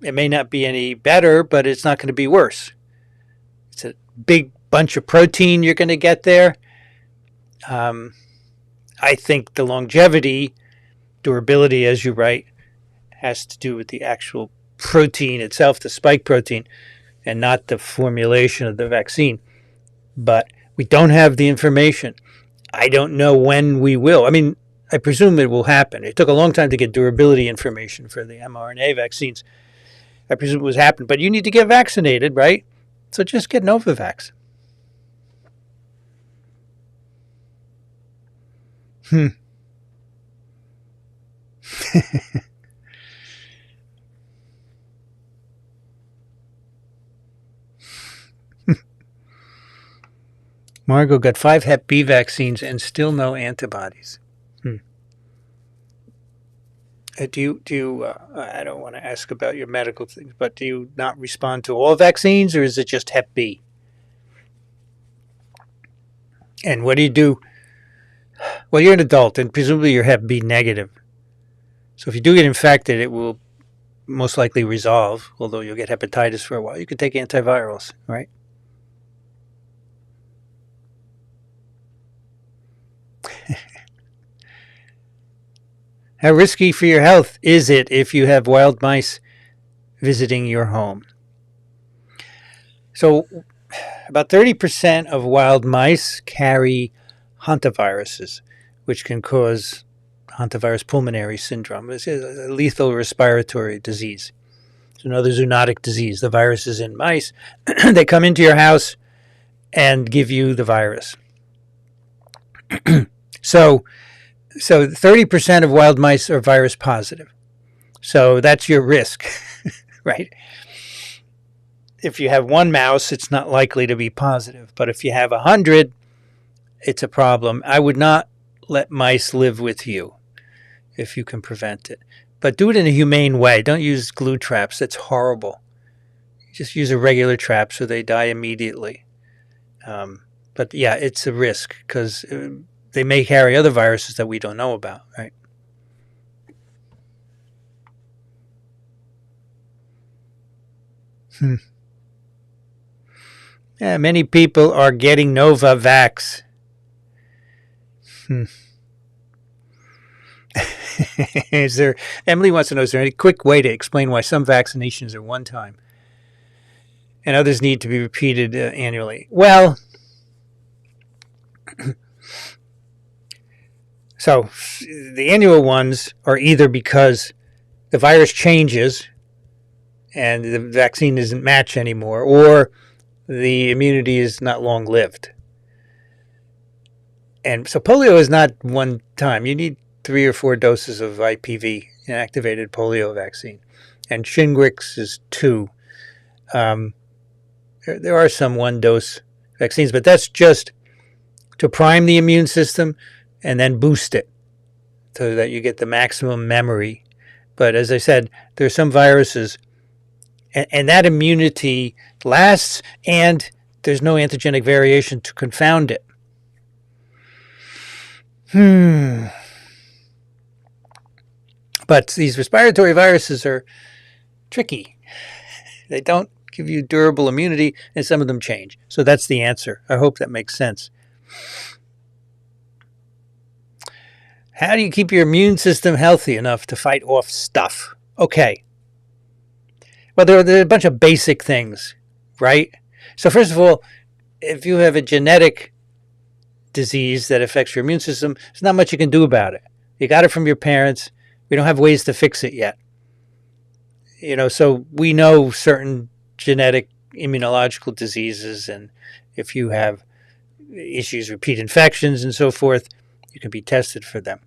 A: It may not be any better, but it's not going to be worse. It's a big bunch of protein you're going to get there. I think the longevity, durability, as you write, has to do with the actual protein itself, the spike protein, and not the formulation of the vaccine. But we don't have the information. I don't know when we will. I mean, I presume it will happen. It took a long time to get durability information for the mRNA vaccines. I presume it was happening. But you need to get vaccinated, right? So just get Novavax. Margot got 5 Hep B vaccines and still no antibodies. Do you I don't want to ask about your medical things, but do you not respond to all vaccines, or is it just Hep B? And what do you do? Well, you're an adult, and presumably you're Hep B negative. So if you do get infected, it will most likely resolve, although you'll get hepatitis for a while. You could take antivirals, right? How risky for your health is it if you have wild mice visiting your home? So about 30% of wild mice carry hantaviruses, which can cause hantavirus pulmonary syndrome. It's a lethal respiratory disease. It's another zoonotic disease. The virus is in mice. They come into your house and give you the virus. So 30% of wild mice are virus positive. So that's your risk, right? If you have one mouse, it's not likely to be positive. But if you have 100, it's a problem. I would not let mice live with you if you can prevent it. But do it in a humane way. Don't use glue traps. That's horrible. just use a regular trap so they die immediately. But yeah, it's a risk because they may carry other viruses that we don't know about, right? Yeah, many people are getting Novavax. Is there? Emily wants to know: is there any quick way to explain why some vaccinations are one time and others need to be repeated annually? Well, so the annual ones are either because the virus changes and the vaccine doesn't match anymore, or the immunity is not long lived. And so polio is not one time. You need 3 or 4 doses of IPV, inactivated polio vaccine. And Shingrix is 2. There are some 1-dose vaccines, but that's just to prime the immune system and then boost it so that you get the maximum memory. But as I said, there are some viruses, and that immunity lasts, and there's no antigenic variation to confound it. But these respiratory viruses are tricky. They don't give you durable immunity, and some of them change. So that's the answer. I hope that makes sense. How do you keep your immune system healthy enough to fight off stuff? Okay. Well, there are a bunch of basic things, right? So first of all, if you have a genetic disease that affects your immune system, there's not much you can do about it. You got it from your parents. We don't have ways to fix it yet. So we know certain genetic immunological diseases, and if you have issues, repeat infections and so forth, you can be tested for them.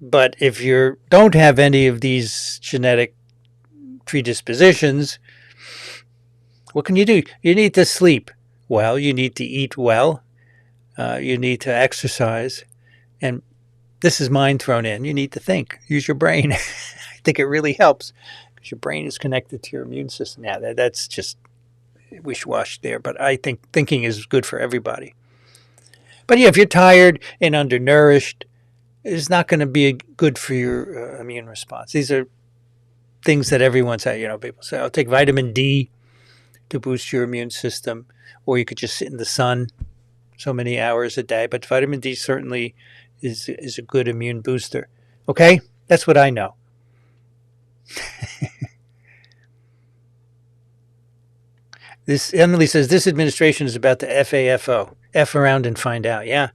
A: But if you don't have any of these genetic predispositions, what can you do? You need to sleep well. You need to eat well. You need to exercise. And this is mine thrown in. You need to think. Use your brain. I think it really helps because your brain is connected to your immune system. Yeah, that's just wish-wash there. But I think thinking is good for everybody. But yeah, if you're tired and undernourished, it's not going to be good for your immune response. These are things that everyone says. People say, "I'll take vitamin D to boost your immune system," or you could just sit in the sun so many hours a day. But vitamin D certainly is a good immune booster. Okay, that's what I know. This Emily says this administration is about the FAFO. F around and find out. Yeah.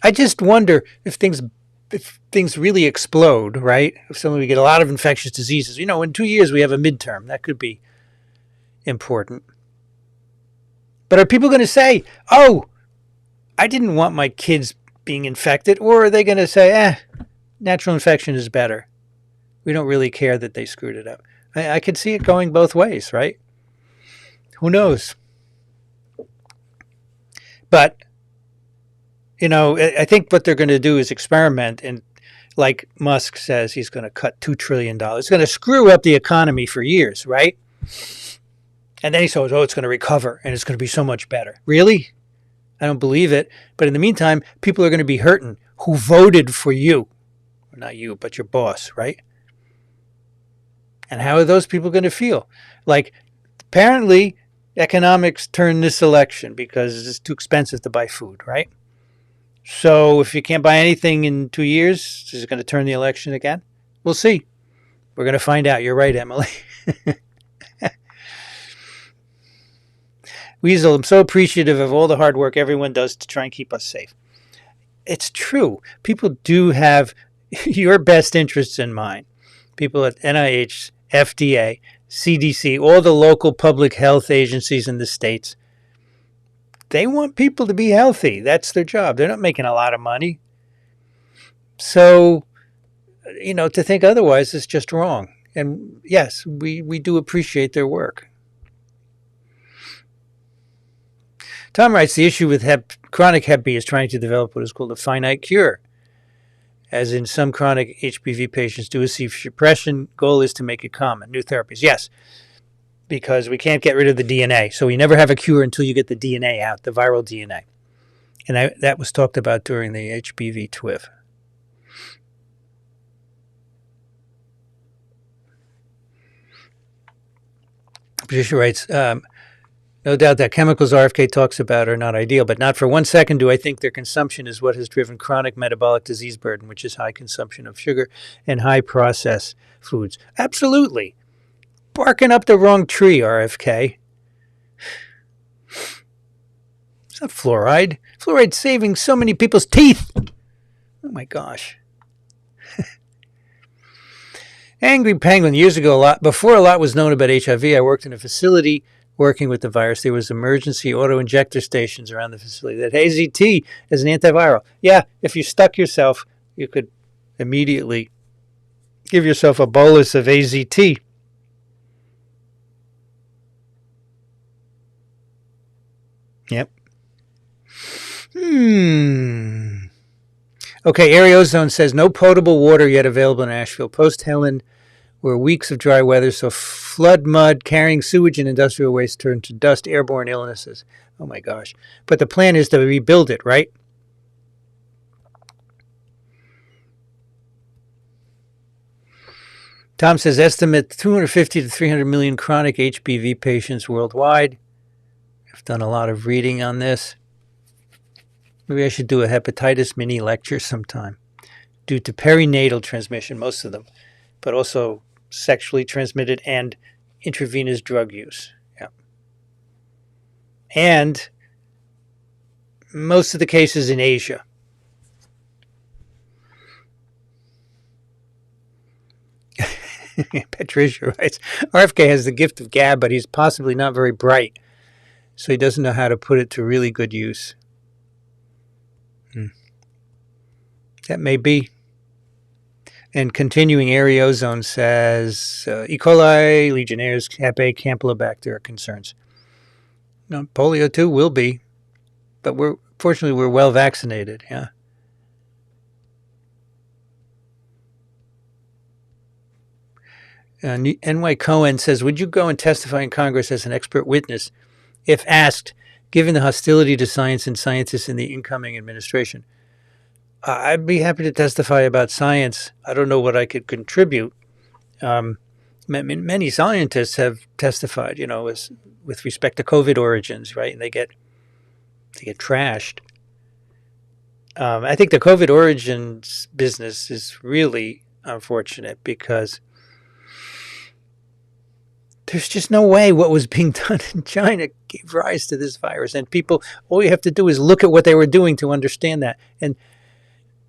A: I just wonder if things really explode, right? If suddenly we get a lot of infectious diseases. In 2 years we have a midterm. That could be important. But are people going to say, "Oh, I didn't want my kids being infected," or are they going to say, natural infection is better? We don't really care that they screwed it up. I could see it going both ways, right? Who knows? But, I think what they're going to do is experiment. And like Musk says, he's going to cut $2 trillion. It's going to screw up the economy for years, right? And then he says, it's going to recover and it's going to be so much better. Really? I don't believe it. But in the meantime, people are going to be hurting who voted for you. Not you, but your boss, right? And how are those people going to feel? Like, apparently, economics turned this election because it's too expensive to buy food, right? So if you can't buy anything in 2 years, is it going to turn the election again? We'll see. We're going to find out. You're right, Emily. Weasel, I'm so appreciative of all the hard work everyone does to try and keep us safe. It's true. People do have your best interests in mind. People at NIH, FDA, CDC, all the local public health agencies in the states, they want people to be healthy. That's their job. They're not making a lot of money. So, to think otherwise is just wrong. And yes, we do appreciate their work. Tom writes, the issue with chronic Hep B is trying to develop what is called a finite cure. as in some chronic HPV patients do receive suppression. Goal is to make it common. New therapies, yes, because we can't get rid of the DNA. So we never have a cure until you get the DNA out, the viral DNA. And that was talked about during the HPV TWIV. Patricia writes, no doubt that chemicals RFK talks about are not ideal, but not for 1 second do I think their consumption is what has driven chronic metabolic disease burden, which is high consumption of sugar and high processed foods. Absolutely. Barking up the wrong tree, RFK. It's not fluoride. Fluoride's saving so many people's teeth. Oh my gosh. Angry Penguin, years ago, before a lot was known about HIV, I worked in a facility working with the virus. There was emergency auto-injector stations around the facility that AZT is an antiviral. Yeah, if you stuck yourself, you could immediately give yourself a bolus of AZT. Yep. Okay, Ariozone says, no potable water yet available in Asheville. Post-Helen were weeks of dry weather, so flood mud, carrying sewage and industrial waste turned to dust, airborne illnesses. Oh my gosh. But the plan is to rebuild it, right? Tom says, estimate 250 to 300 million chronic HPV patients worldwide. I've done a lot of reading on this. Maybe I should do a hepatitis mini lecture sometime. Due to perinatal transmission, most of them, but also sexually transmitted and intravenous drug use. Yeah. And most of the cases in Asia. Patricia writes, RFK has the gift of gab, but he's possibly not very bright, so he doesn't know how to put it to really good use. That may be. And continuing, Ariozone says, E. coli, Legionnaires, Hep A, Campylobacter are concerns. No, polio too will be, but fortunately we're well vaccinated. Yeah. N.Y. Cohen says, would you go and testify in Congress as an expert witness if asked, given the hostility to science and scientists in the incoming administration? I'd be happy to testify about science. I don't know what I could contribute. Many scientists have testified, with respect to COVID origins, right? And they get trashed. I think the COVID origins business is really unfortunate because there's just no way what was being done in China gave rise to this virus. And people, all you have to do is look at what they were doing to understand that. And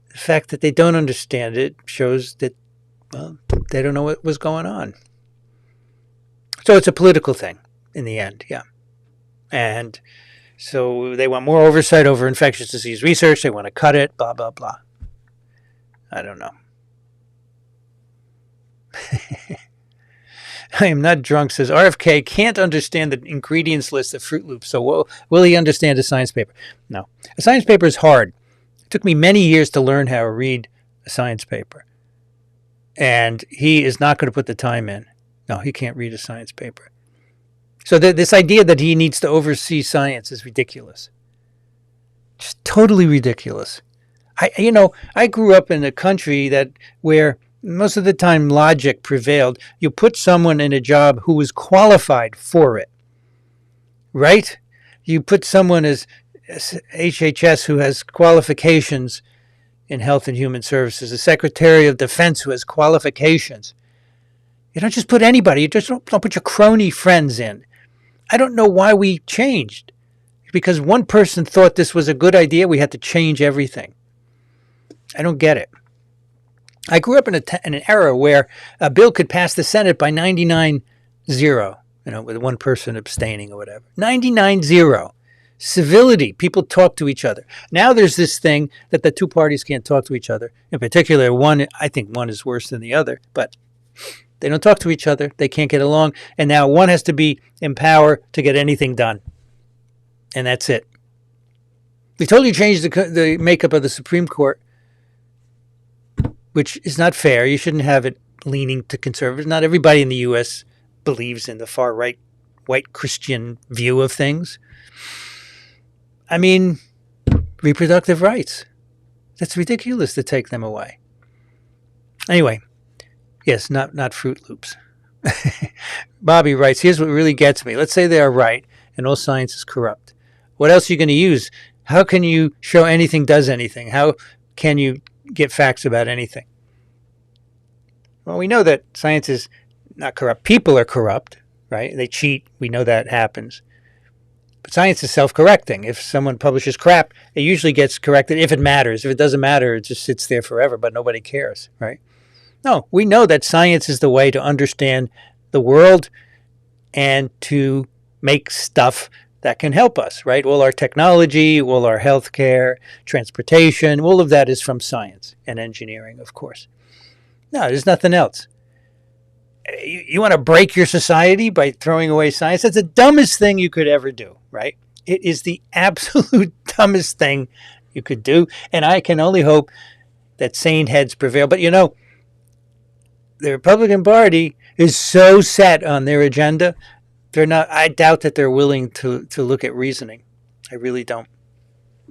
A: the fact that they don't understand it shows that, well, they don't know what was going on. So it's a political thing in the end, yeah. And so they want more oversight over infectious disease research. They want to cut it, blah, blah, blah. I don't know. I am not drunk, says RFK can't understand the ingredients list of Fruit Loops. So will he understand a science paper? No. A science paper is hard. It took me many years to learn how to read a science paper. And he is not going to put the time in. No, he can't read a science paper. So this idea that he needs to oversee science is ridiculous. Just totally ridiculous. I grew up in a country where most of the time logic prevailed. You put someone in a job who was qualified for it, right? You put someone as HHS who has qualifications in Health and Human Services, a Secretary of Defense who has qualifications. You don't just put anybody. You just don't put your crony friends in. I don't know why we changed. Because one person thought this was a good idea, we had to change everything. I don't get it. I grew up in an era where a bill could pass the Senate by 99-0, with one person abstaining or whatever. 99-0. Civility. People talk to each other. Now there's this thing that the two parties can't talk to each other. In particular, I think one is worse than the other, but they don't talk to each other. They can't get along. And now one has to be in power to get anything done. And that's it. We totally changed the makeup of the Supreme Court which is not fair. You shouldn't have it leaning to conservative. Not everybody in the U.S. believes in the far right, white Christian view of things. I mean, reproductive rights. That's ridiculous to take them away. Anyway, yes, not Fruit Loops. Bobby writes, here's what really gets me. Let's say they are right and all science is corrupt. What else are you going to use? How can you show anything does anything? How can you get facts about anything? Well, we know that science is not corrupt. People are corrupt, right? They cheat. We know that happens. But science is self-correcting. If someone publishes crap, it usually gets corrected if it matters. If it doesn't matter, it just sits there forever, but nobody cares, right? No, we know that science is the way to understand the world and to make stuff that can help us, right? All our technology, all our healthcare, transportation, all of that is from science and engineering, of course. No, there's nothing else. You want to break your society by throwing away science? That's the dumbest thing you could ever do, right? It is the absolute dumbest thing you could do. And I can only hope that sane heads prevail. But, the Republican Party is so set on their agenda. They're not. I doubt that they're willing to look at reasoning. I really don't.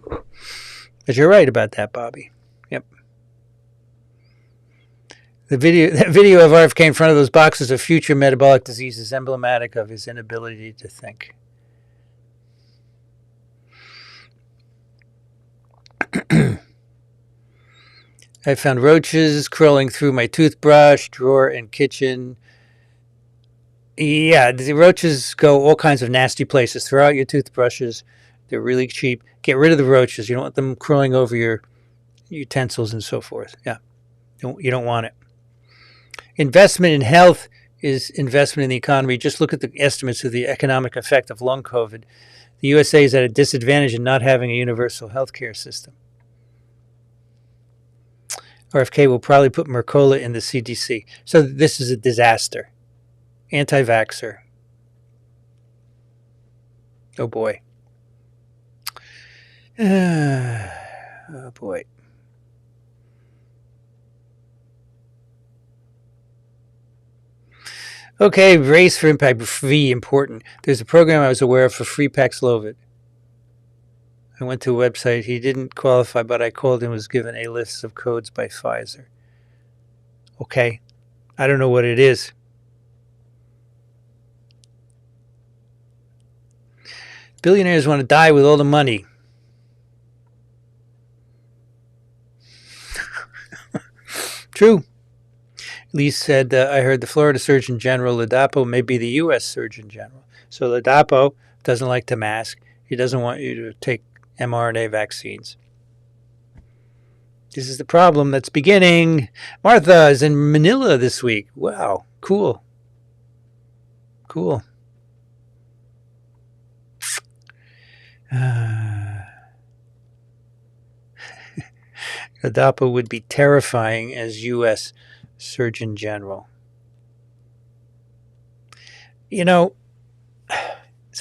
A: But you're right about that, Bobby. Yep. That video of RFK in front of those boxes of future metabolic disease is emblematic of his inability to think. I found roaches crawling through my toothbrush, drawer, and kitchen. Yeah, the roaches go all kinds of nasty places. Throw out your toothbrushes. They're really cheap. Get rid of the roaches. You don't want them crawling over your utensils and so forth. Yeah, you don't want it. Investment in health is investment in the economy. Just look at the estimates of the economic effect of long COVID. The USA is at a disadvantage in not having a universal health care system. RFK will probably put Mercola in the CDC. So this is a disaster. Anti-vaxxer. Oh, boy. Oh, boy. Okay, race for impact. V, important. There's a program I was aware of for free Paxlovid. I went to a website. He didn't qualify, but I called and was given a list of codes by Pfizer. Okay. I don't know what it is. Billionaires want to die with all the money. True. Lee said, I heard the Florida Surgeon General, Ladapo, may be the U.S. Surgeon General. So Ladapo doesn't like to mask. He doesn't want you to take mRNA vaccines. This is the problem that's beginning. Martha is in Manila this week. Wow, cool. Cool. Ladapo would be terrifying as U.S. Surgeon General. It's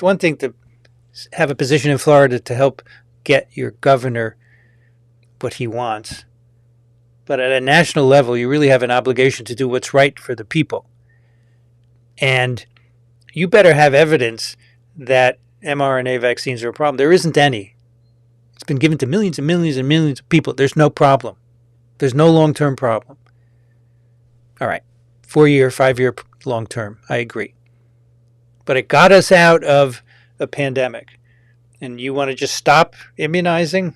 A: one thing to have a position in Florida to help get your governor what he wants. But at a national level, you really have an obligation to do what's right for the people. And you better have evidence that mRNA vaccines are a problem. There isn't any. It's been given to millions and millions and millions of people. There's no problem. There's no long-term problem. All right. 4-year, 5-year long-term. I agree. But it got us out of a pandemic. And you want to just stop immunizing?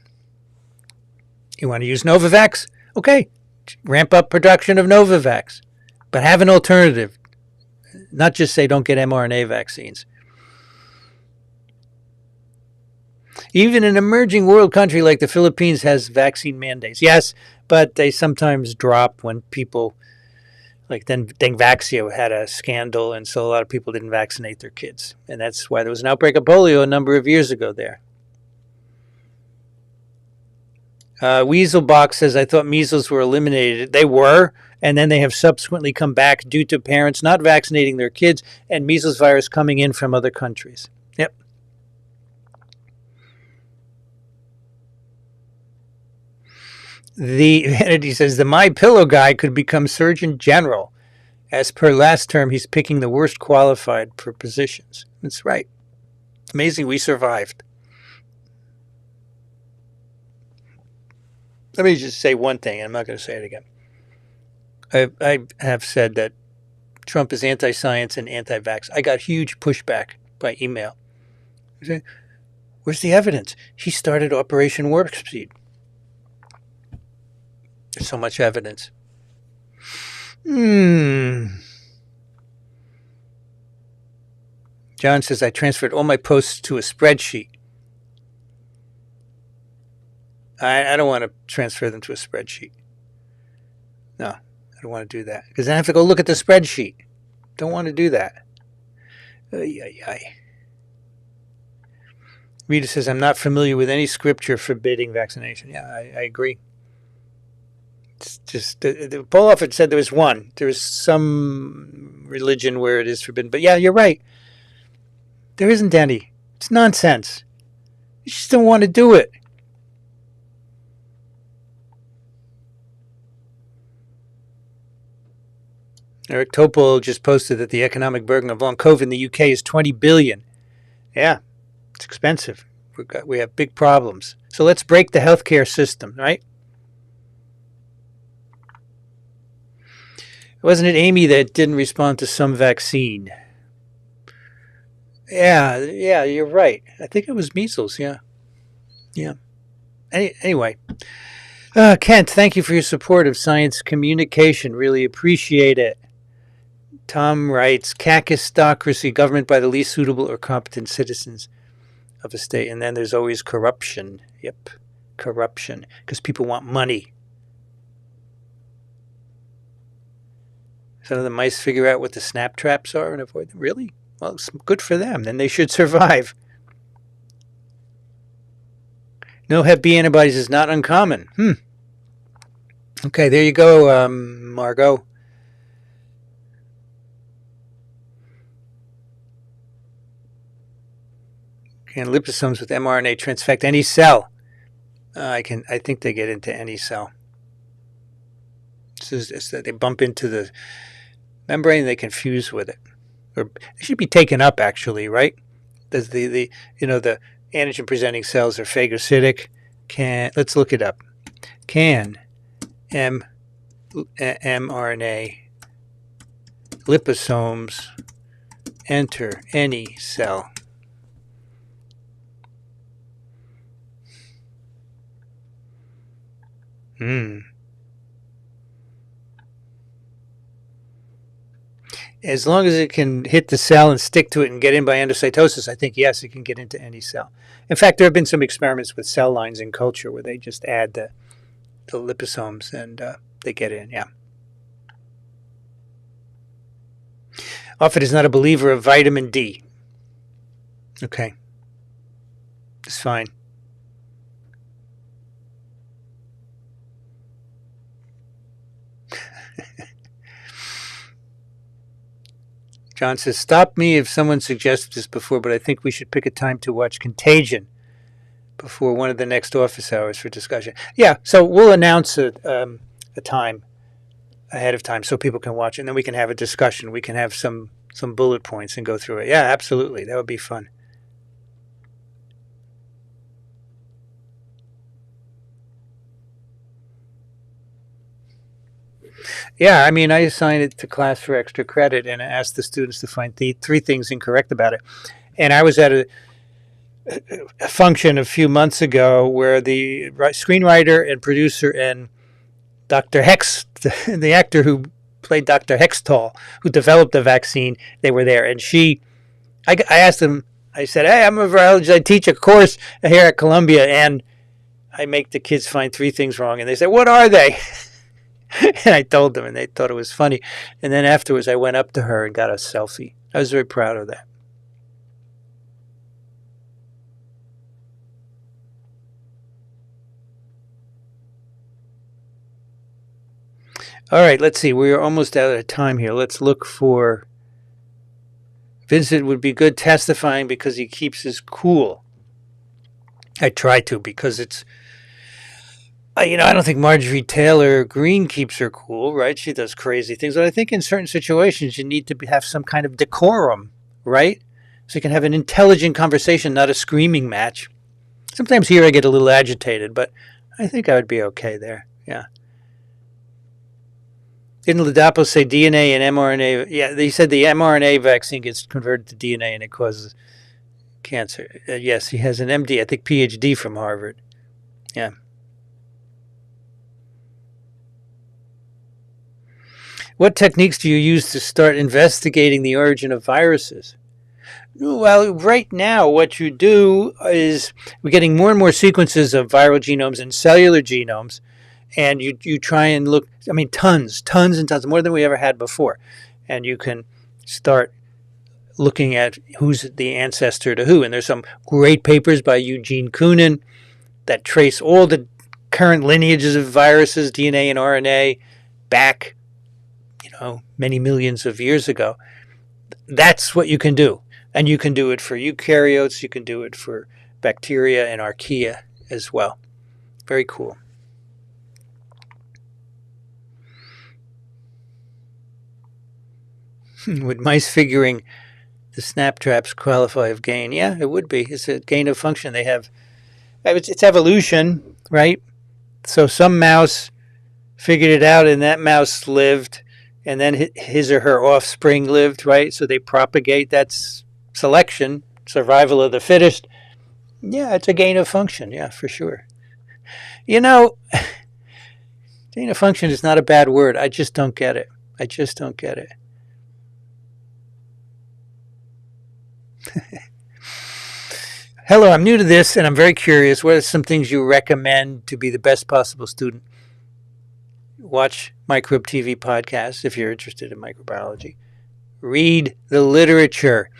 A: You want to use Novavax? Okay. Ramp up production of Novavax. But have an alternative. Not just say don't get mRNA vaccines. Even an emerging world country like the Philippines has vaccine mandates. Yes, but they sometimes drop when people, like Dengvaxia had a scandal, and so a lot of people didn't vaccinate their kids. And that's why there was an outbreak of polio a number of years ago there. Weaselbox says, I thought measles were eliminated. They were, and then they have subsequently come back due to parents not vaccinating their kids and measles virus coming in from other countries. Yep. The Vanity says the My Pillow guy could become Surgeon General. As per last term, he's picking the worst qualified for positions. That's right. It's amazing we survived. Let me just say one thing. I'm not going to say it again. I have said that Trump is anti-science and anti-vax. I got huge pushback by email. I said, where's the evidence? He started Operation Warp Speed. There's so much evidence. John says, I transferred all my posts to a spreadsheet. I don't want to transfer them to a spreadsheet. No, I don't want to do that. Because then I have to go look at the spreadsheet. Don't want to do that. Rita says, I'm not familiar with any scripture forbidding vaccination. Yeah, I agree. It's just, the Poloff had said there was one. There was some religion where it is forbidden. But yeah, you're right. There isn't any. It's nonsense. You just don't want to do it. Eric Topol just posted that the economic burden of long COVID in the UK is $20 billion. Yeah, it's expensive. We have big problems. So let's break the healthcare system, right? Wasn't it Amy that didn't respond to some vaccine? Yeah, you're right. I think it was measles, yeah. Anyway, Kent, thank you for your support of science communication. Really appreciate it. Tom writes, kakistocracy, government by the least suitable or competent citizens of a state. And then there's always corruption. Yep, corruption, because people want money. Some of the mice figure out what the snap traps are and avoid them. Really? Well, it's good for them. Then they should survive. No Hep B antibodies is not uncommon. Okay, there you go, Margot. Can liposomes with mRNA transfect any cell? I think they get into any cell. It's that they bump into the membrane, they can fuse with it, or they should be taken up. Actually, right? Does the antigen presenting cells are phagocytic? Let's look it up. Can mRNA liposomes enter any cell? As long as it can hit the cell and stick to it and get in by endocytosis, I think, yes, it can get into any cell. In fact, there have been some experiments with cell lines in culture where they just add the liposomes and they get in, yeah. Offit is not a believer of vitamin D. Okay. It's fine. John says, stop me if someone suggested this before, but I think we should pick a time to watch Contagion before one of the next office hours for discussion. Yeah, so we'll announce a time ahead of time so people can watch it, and then we can have a discussion. We can have some bullet points and go through it. Yeah, absolutely. That would be fun. Yeah, I mean, I assigned it to class for extra credit and I asked the students to find three things incorrect about it. And I was at a function a few months ago where the screenwriter and producer and Dr. Hex, the actor who played Dr. Hextall, who developed the vaccine, they were there. And I asked them, I said, hey, I'm a virologist. I teach a course here at Columbia, and I make the kids find three things wrong. And they said, what are they? And I told them, and they thought it was funny. And then afterwards, I went up to her and got a selfie. I was very proud of that. All right, let's see. We are almost out of time here. Let's look for... Vincent would be good testifying because he keeps his cool. I try to because it's... I don't think Marjorie Taylor Greene keeps her cool, right? She does crazy things, but I think in certain situations you need to have some kind of decorum, right? So you can have an intelligent conversation, not a screaming match. Sometimes here I get a little agitated, but I think I would be okay there. Yeah. Didn't Ladapo say DNA and mRNA? Yeah, they said the mRNA vaccine gets converted to DNA and it causes cancer. Yes, he has an MD, I think PhD from Harvard. Yeah. What techniques do you use to start investigating the origin of viruses? Well, right now, what you do is we're getting more and more sequences of viral genomes and cellular genomes, and you try and look, tons and tons, more than we ever had before. And you can start looking at who's the ancestor to who. And there's some great papers by Eugene Koonin that trace all the current lineages of viruses, DNA and RNA, back, many millions of years ago. That's what you can do. And you can do it for eukaryotes. You can do it for bacteria and archaea as well. Very cool. Would mice figuring the snap traps qualify of gain? Yeah, it would be. It's a gain of function. They have, it's evolution, right? So some mouse figured it out and that mouse lived, and then his or her offspring lived, right? So they propagate. That's selection, survival of the fittest. Yeah, it's a gain of function. Yeah, for sure. Gain of function is not a bad word. I just don't get it. Hello, I'm new to this and I'm very curious. What are some things you recommend to be the best possible student? Watch Microbe TV podcasts if you're interested in microbiology. Read the literature.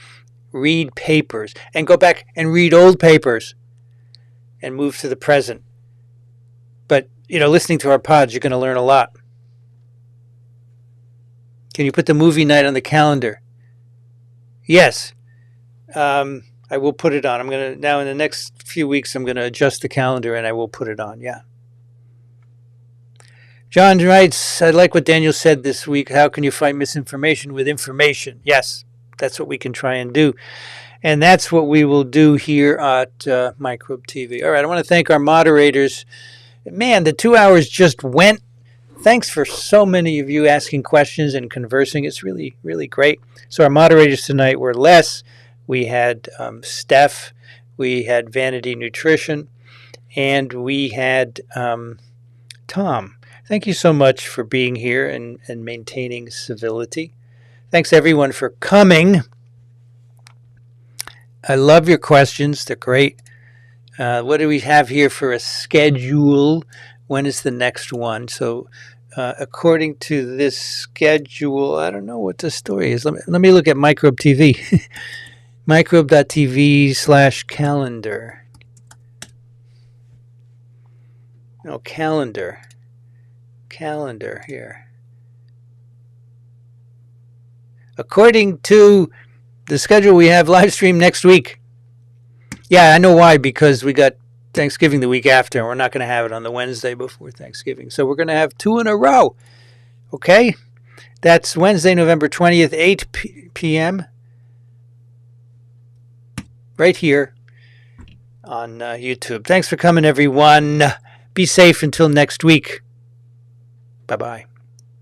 A: Read papers. And go back and read old papers. And move to the present. But, listening to our pods, you're going to learn a lot. Can you put the movie night on the calendar? Yes. I will put it on. I'm going to, now in the next few weeks, I'm going to adjust the calendar and I will put it on. Yeah. John writes, I like what Daniel said this week. How can you fight misinformation with information? Yes, that's what we can try and do. And that's what we will do here at Microbe TV. All right, I want to thank our moderators. Man, the 2 hours just went. Thanks for so many of you asking questions and conversing. It's really, really great. So our moderators tonight were Les. We had Steph. We had Vanity Nutrition. And we had Tom. Thank you so much for being here and maintaining civility. Thanks, everyone, for coming. I love your questions. They're great. What do we have here for a schedule? When is the next one? So according to this schedule, I don't know what the story is. Let me look at Microbe TV. Microbe.tv/calendar. No, calendar here. According to the schedule, we have live stream next week. Yeah, I know why, because we got Thanksgiving the week after, and we're not going to have it on the Wednesday before Thanksgiving. So we're going to have 2 in a row. Okay? That's Wednesday, November 20th, 8 p.m. right here on YouTube. Thanks for coming, everyone. Be safe until next week. Bye-bye.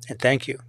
A: And thank you.